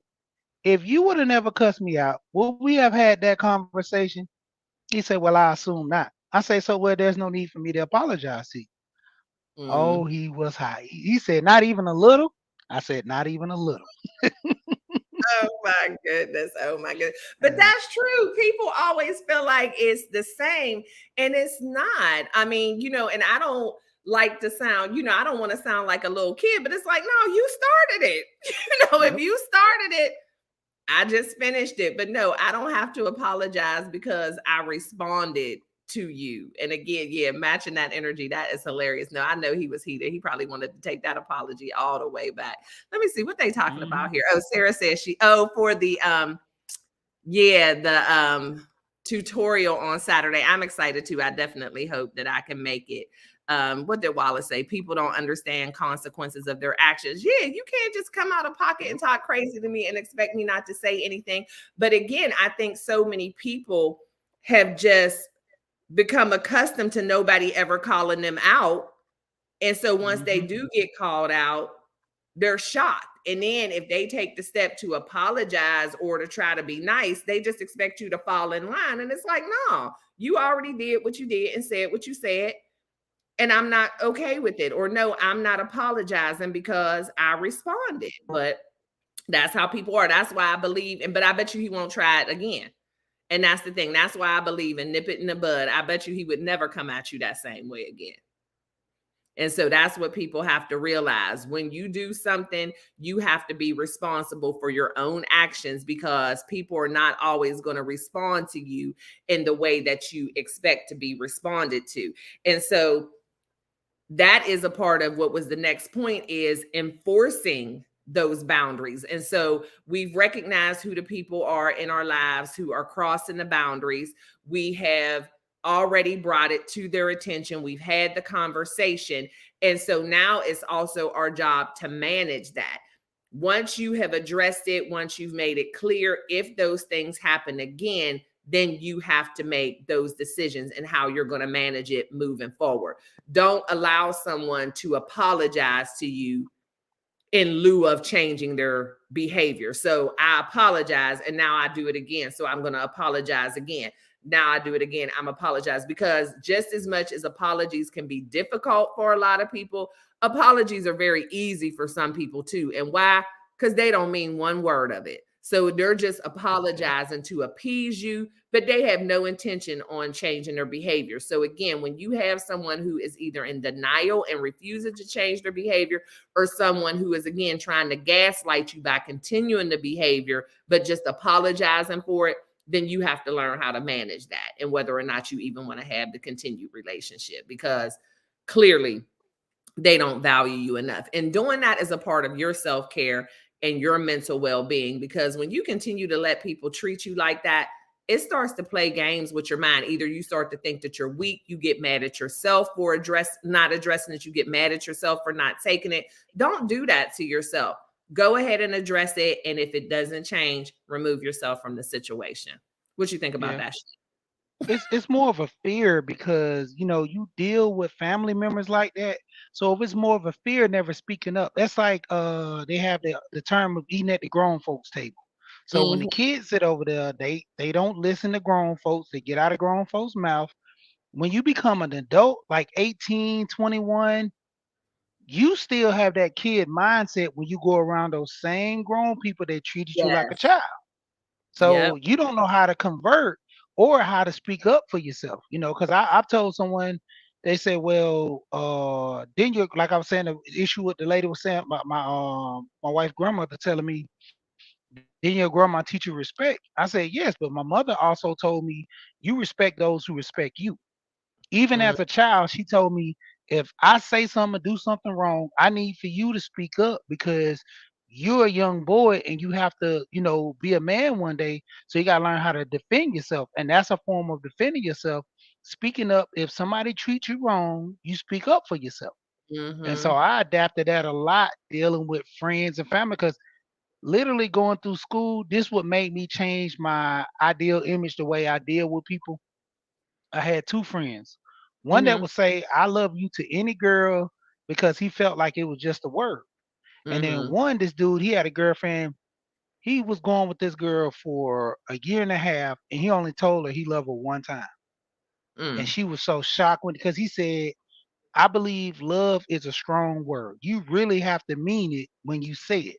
if you would have never cussed me out, would we have had that conversation? He said, well, I assume not. I say, so well, there's no need for me to apologize to you. Oh, Mm. he was hot. He said, not even a little. I said, not even a little. Oh my goodness. Oh my goodness. But Uh, that's true. People always feel like it's the same, and it's not. I mean, and I don't like to sound, I don't want to sound like a little kid, but it's like, no, you started it. If yep. you started it, I just finished it. But no, I don't have to apologize because I responded to you. And again, yeah, matching that energy, that is hilarious. No, I know he was heated. He probably wanted to take that apology all the way back. Let me see what they talking Hmm. about here. Oh, Sarah says for the yeah, the tutorial on Saturday. I'm excited too. I definitely hope that I can make it. What did Wallace say? People don't understand consequences of their actions. Yeah, you can't just come out of pocket and Yep. talk crazy to me and expect me not to say anything. But again, I think so many people have just become accustomed to nobody ever calling them out. And so once they Hmm. do get called out, they're shocked. And then if they take the step to apologize or to try to be nice, they just expect you to fall in line. And it's like, no, you already did what you did and said what you said. And I'm not okay with it. Or no, I'm not apologizing because I responded. But that's how people are. That's why I believe, but I bet you he won't try it again. And that's the thing. That's why I believe in nip it in the bud. I bet you he would never come at you that same way again. And so that's what people have to realize. When you do something, you have to be responsible for your own actions because people are not always going to respond to you in the way that you expect to be responded to. And so that is a part of what was the next point is enforcing those boundaries. And so we've recognized who the people are in our lives who are crossing the boundaries. We have already brought it to their attention. We've had the conversation. And so now it's also our job to manage that. Once you have addressed it, once you've made it clear, if those things happen again, then you have to make those decisions and how you're going to manage it moving forward. Don't allow someone to apologize to you in lieu of changing their behavior. So I apologize and now I do it again. So I'm going to apologize again. Now I do it again. I'm apologize because just as much as apologies can be difficult for a lot of people, apologies are very easy for some people too. And why? Because they don't mean one word of it. So they're just Yep. apologizing to appease you, but they have no intention on changing their behavior. So again, when you have someone who is either in denial and refuses to change their behavior, or someone who is again trying to gaslight you by continuing the behavior, but just apologizing for it, then you have to learn how to manage that and whether or not you even want to have the continued relationship because clearly they don't value you enough. And doing that is a part of your self care and your mental well being because when you continue to let people treat you like that, it starts to play games with your mind. Either you start to think that you're weak, you get mad at yourself for not addressing it, you get mad at yourself for not taking it. Don't do that to yourself. Go ahead and address it. And if it doesn't change, remove yourself from the situation. What you think about Yeah. that? It's more of a fear because you deal with family members like that. So if it's more of a fear, never speaking up. That's like they have the term of eating at the grown folks table. So when the Mhm. kids sit over there, they don't listen to grown folks. They get out of grown folks' mouth. When you become an adult, like 18, 21, you still have that kid mindset when you go around those same grown people that treated you like a Yes. child. Yep. So you don't know how to convert or how to speak up for yourself, because I've told someone, they said, well, then you like I was saying, the issue with the lady was saying, my wife's grandmother telling me, then your grandma teach you respect. I said, yes, but my mother also told me you respect those who respect you. Even Mm, as a child, she told me, if I say something or do something wrong, I need for you to speak up because you're a young boy and you have to, be a man one day. So you got to learn how to defend yourself. And that's a form of defending yourself. Speaking up, if somebody treats you wrong, you speak up for yourself. And so mm-hmm. I adapted that a lot dealing with friends and family because literally going through school, this would make me change my ideal image the way I deal with people. I had two friends. One that Mm-hmm. would say, I love you to any girl because he felt like it was just a word. And then Mm-hmm. one, this dude, he had a girlfriend. He was going with this girl for a year and a half, and he only told her he loved her one time. And Mm, she was so shocked because he said, I believe love is a strong word. You really have to mean it when you say it.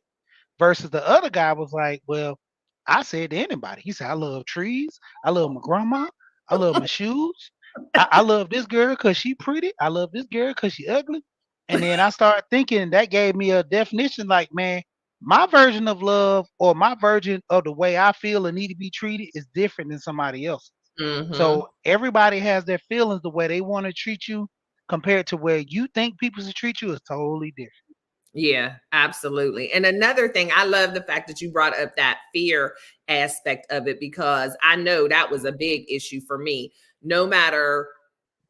Versus the other guy was like, well, I said to anybody. He said, I love trees. I love my grandma. I love my shoes. I love this girl because she pretty. I love this girl because she ugly. And then I started thinking that gave me a definition like, man, my version of love or my version of the way I feel and need to be treated is different than somebody else's. mm-hmm. So everybody has their feelings the way they want to treat you compared to where you think people should treat you is totally different. Yeah, absolutely. And another thing, I love the fact that you brought up that fear aspect of it because I know that was a big issue for me. No matter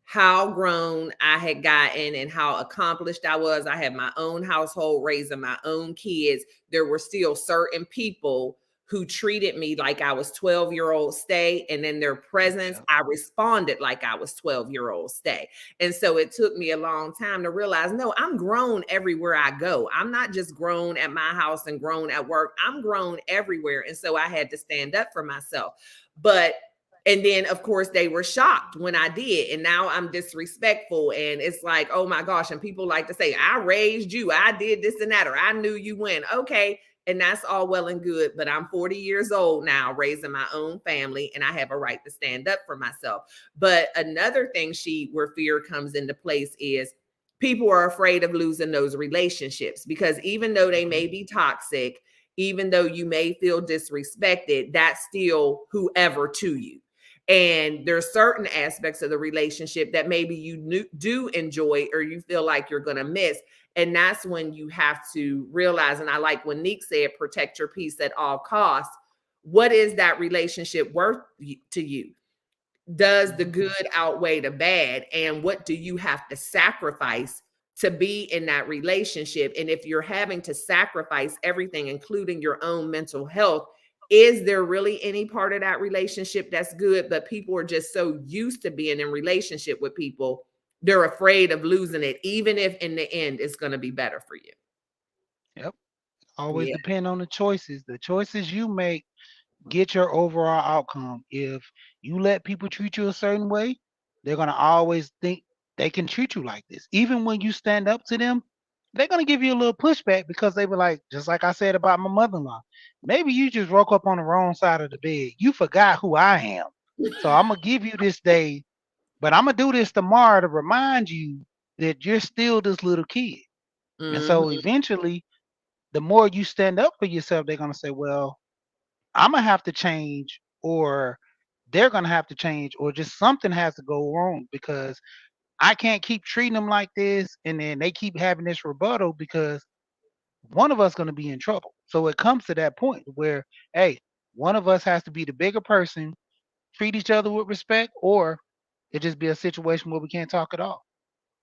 how grown I had gotten and how accomplished I was, I had my own household, raising my own kids. There were still certain people who treated me like I was 12-year-old Stae, and in their presence, Yep. I responded like I was 12-year-old Stae. And so it took me a long time to realize, no, I'm grown everywhere I go. I'm not just grown at my house and grown at work. I'm grown everywhere. And so I had to stand up for myself. But and then of course they were shocked when I did, and now I'm disrespectful, and it's like, oh my gosh. And people like to say, I raised you, I did this and that, or I knew you when. Okay, and that's all well and good, but I'm 40 years old now, raising my own family, and I have a right to stand up for myself. But another thing, she where fear comes into place is people are afraid of losing those relationships, because even though they Mhm. may be toxic, even though you may feel disrespected, that's still whoever to you. And there's certain aspects of the relationship that maybe you do enjoy or you feel like you're going to miss. And that's when you have to realize, and I like when Neek said, protect your peace at all costs. What is that relationship worth to you? Does the Mhm. good outweigh the bad? And what do you have to sacrifice to be in that relationship? And if you're having to sacrifice everything, including your own mental health, is there really any part of that relationship that's good? But people are just so used to being in relationship with people, they're afraid of losing it, even if in the end it's going to be better for you. Yep. Always Yeah. depend on the choices. The choices you make get your overall outcome. If you let people treat you a certain way, they're gonna always think they can treat you like this. Even when you stand up to them, they're gonna give you a little pushback because they were like, just like I said about my mother-in-law. Maybe you just woke up on the wrong side of the bed. You forgot who I am. So I'm gonna give you this day, but I'm gonna do this tomorrow to remind you that you're still this little kid. And so Hmm. eventually, the more you stand up for yourself, they're gonna say, well, I'm gonna have to change, or they're gonna have to change, or just something has to go wrong because I can't keep treating them like this, and then they keep having this rebuttal because one of us gonna be in trouble. So it comes to that point where, hey, one of us has to be the bigger person, treat each other with respect, or it just be a situation where we can't talk at all.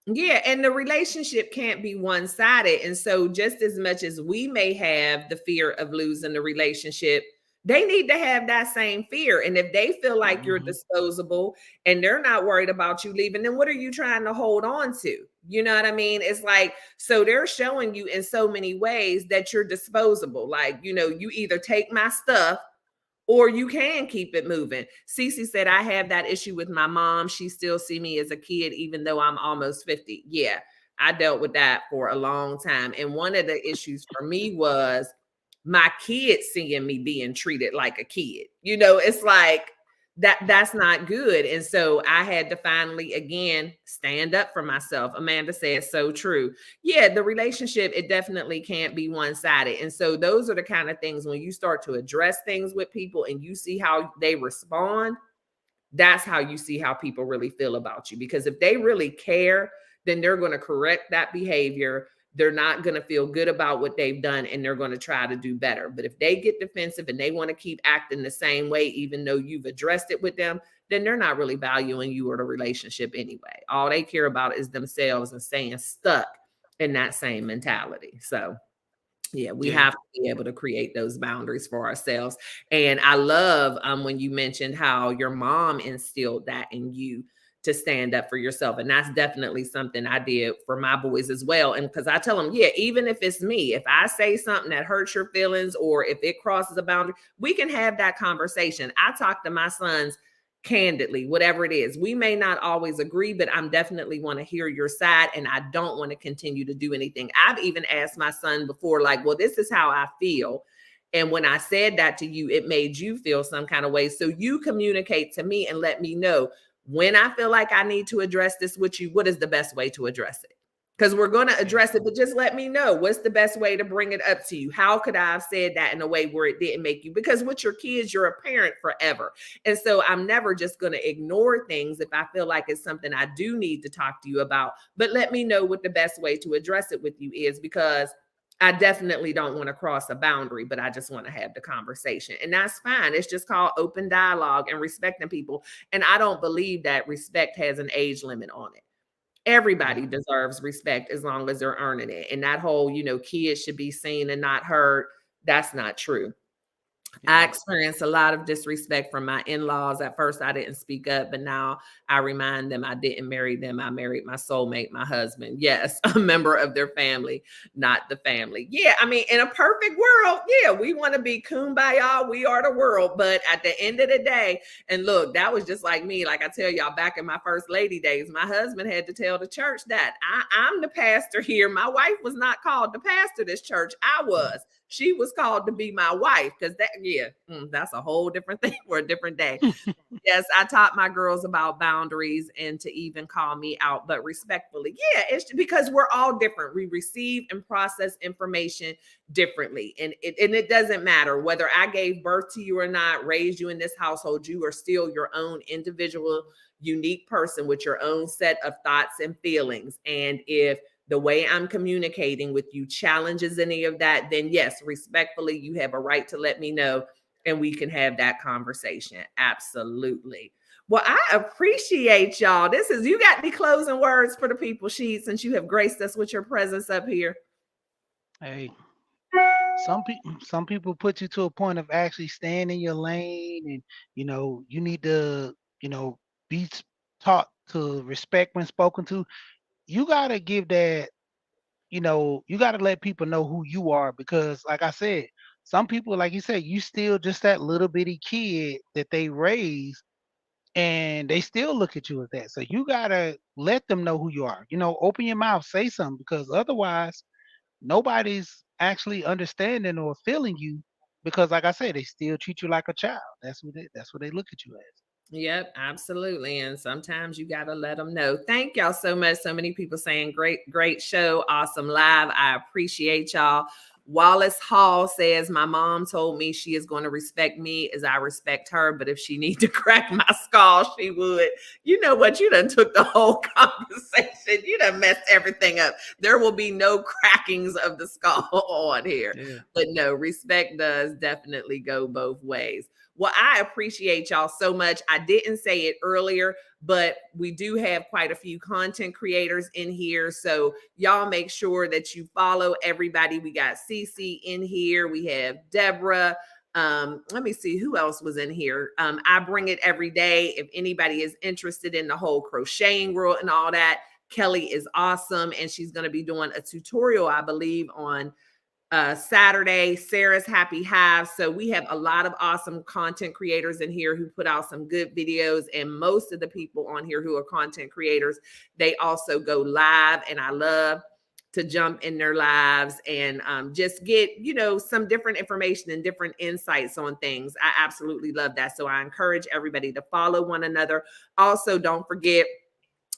Yeah, and the relationship can't be one sided. And so, just as much as we may have the fear of losing the relationship, they need to have that same fear. And if they feel like you're Hmm. disposable and they're not worried about you leaving, then what are you trying to hold on to? You know what I mean? It's like, so they're showing you in so many ways that you're disposable. Like, you either take my stuff or you can keep it moving. Cece said, I have that issue with my mom. She still see me as a kid, even though I'm almost 50. Yeah, I dealt with that for a long time. And one of the issues for me was my kids seeing me being treated like a kid. You know, it's like that's not good. And so I had to finally, again, stand up for myself. Amanda says so true. Yeah, the relationship, it definitely can't be one-sided. And so those are the kind of things when you start to address things with people and you see how they respond, that's how you see how people really feel about you. Because if they really care, then they're going to correct that behavior. They're not going to feel good about what they've done and they're going to try to do better. But if they get defensive and they want to keep acting the same way, even though you've addressed it with them, then they're not really valuing you or the relationship anyway. All they care about is themselves and staying stuck in that same mentality. So yeah, we Yeah. have to be able to create those boundaries for ourselves. And I love when you mentioned how your mom instilled that in you to stand up for yourself. And that's definitely something I did for my boys as well. And because I tell them, yeah, even if it's me, if I say something that hurts your feelings or if it crosses a boundary, we can have that conversation. I talk to my sons candidly, whatever it is. We may not always agree, but I'm definitely want to hear your side and I don't want to continue to do anything. I've even asked my son before, like, well, this is how I feel. And when I said that to you, it made you feel some kind of way. So you communicate to me and let me know when I feel like I need to address this with you, what is the best way to address it? Because we're going to address it, but just let me know what's the best way to bring it up to you. How could I have said that in a way where it didn't make you? Because with your kids, you're a parent forever. And so I'm never just going to ignore things if I feel like it's something I do need to talk to you about. But let me know what the best way to address it with you is, because I definitely don't want to cross a boundary, but I just want to have the conversation. And that's fine. It's just called open dialogue and respecting people. And I don't believe that respect has an age limit on it. Everybody deserves respect as long as they're earning it. And that whole, kids should be seen and not heard, that's not true. I experienced a lot of disrespect from my in-laws. At first, I didn't speak up, but now I remind them I didn't marry them. I married my soulmate, my husband. Yes, a member of their family, not the family. Yeah, I mean, in a perfect world, yeah, we want to be kumbaya. We are the world. But at the end of the day, and look, that was just like me. Like I tell y'all, back in my first lady days, my husband had to tell the church that I'm the pastor here. My wife was not called to pastor this church. I was. She was called to be my wife because that's a whole different thing for a different day. Yes, I taught my girls about boundaries and to even call me out, but respectfully. Yeah, it's because we're all different. We receive and process information differently. And it doesn't matter whether I gave birth to you or not, raised you in this household, you are still your own individual, unique person with your own set of thoughts and feelings. And if the way I'm communicating with you challenges any of that, then yes, respectfully, you have a right to let me know and we can have that conversation. Absolutely. Well, I appreciate y'all. You got any closing words for the people, Sheed, since you have graced us with your presence up here? Hey, some people put you to a point of actually staying in your lane, and you need to be taught to respect when spoken to. You gotta give that. You got to let people know who you are, because like I said, some people, like you said, you still just that little bitty kid that they raise, and they still look at you as that. So you got to let them know who you are. Open your mouth, say something, because otherwise nobody's actually understanding or feeling you, because like I said, they still treat you like a child. That's what they look at you as. Yep, absolutely. And sometimes you got to let them know. Thank y'all so much. So many people saying great show, awesome live. I appreciate y'all. Wallace Hall says, my mom told me she is going to respect me as I respect her, but if she need to crack my skull, she would. You know what? You done took the whole conversation. You done messed everything up. There will be no crackings of the skull on here. Yeah. But no, respect does definitely go both ways. Well, I appreciate y'all so much. I didn't say it earlier, but we do have quite a few content creators in here. So y'all make sure that you follow everybody. We got Cece in here. We have Deborah. Let me see who else was in here. I bring it every day. If anybody is interested in the whole crocheting world and all that, Kelly is awesome. And she's going to be doing a tutorial, I believe, on Saturday. Sarah's Happy Hive. So we have a lot of awesome content creators in here who put out some good videos. And most of the people on here who are content creators, they also go live. And I love to jump in their lives and just get, some different information and different insights on things. I absolutely love that. So I encourage everybody to follow one another. Also, don't forget,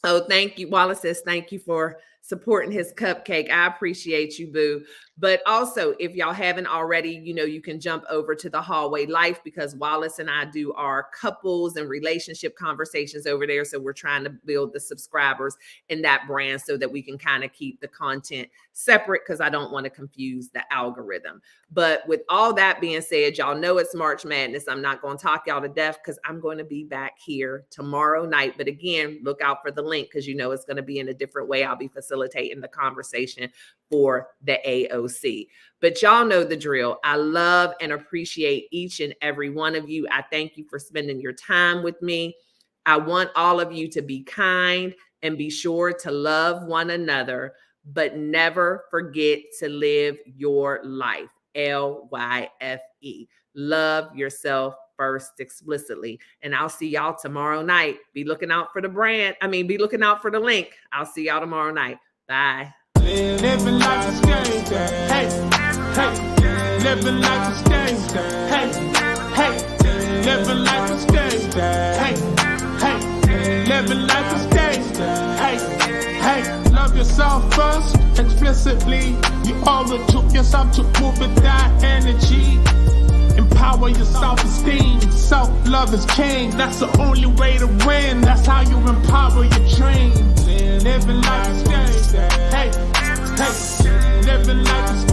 thank you. Wallace says, thank you for supporting his cupcake. I appreciate you, boo. But also, if y'all haven't already, you can jump over to the Hallway Life, because Wallace and I do our couples and relationship conversations over there. So we're trying to build the subscribers in that brand so that we can kind of keep the content separate, because I don't want to confuse the algorithm. But with all that being said, y'all know it's March Madness. I'm not going to talk y'all to death, because I'm going to be back here tomorrow night. But again, look out for the link, because it's going to be in a different way. I'll be facilitating the conversation for the AOC. But y'all know the drill. I love and appreciate each and every one of you. I thank you for spending your time with me. I want all of you to be kind and be sure to love one another, but never forget to live your life. L-Y-F-E. Love yourself first explicitly. And I'll see y'all tomorrow night. Be looking out for be looking out for the link. I'll see y'all tomorrow night. Bye. Living life is gangsta. Hey, hey. Living life is gangsta. Hey, hey. Living life is gangsta. Hey, hey. Living life is gangsta. Hey, hey. Love yourself first, explicitly. You owe it to yourself to move with that energy. Empower your self-esteem. Self-love is king. That's the only way to win. That's how you empower your dreams. Living life is gangsta. Hey, hey. Living life is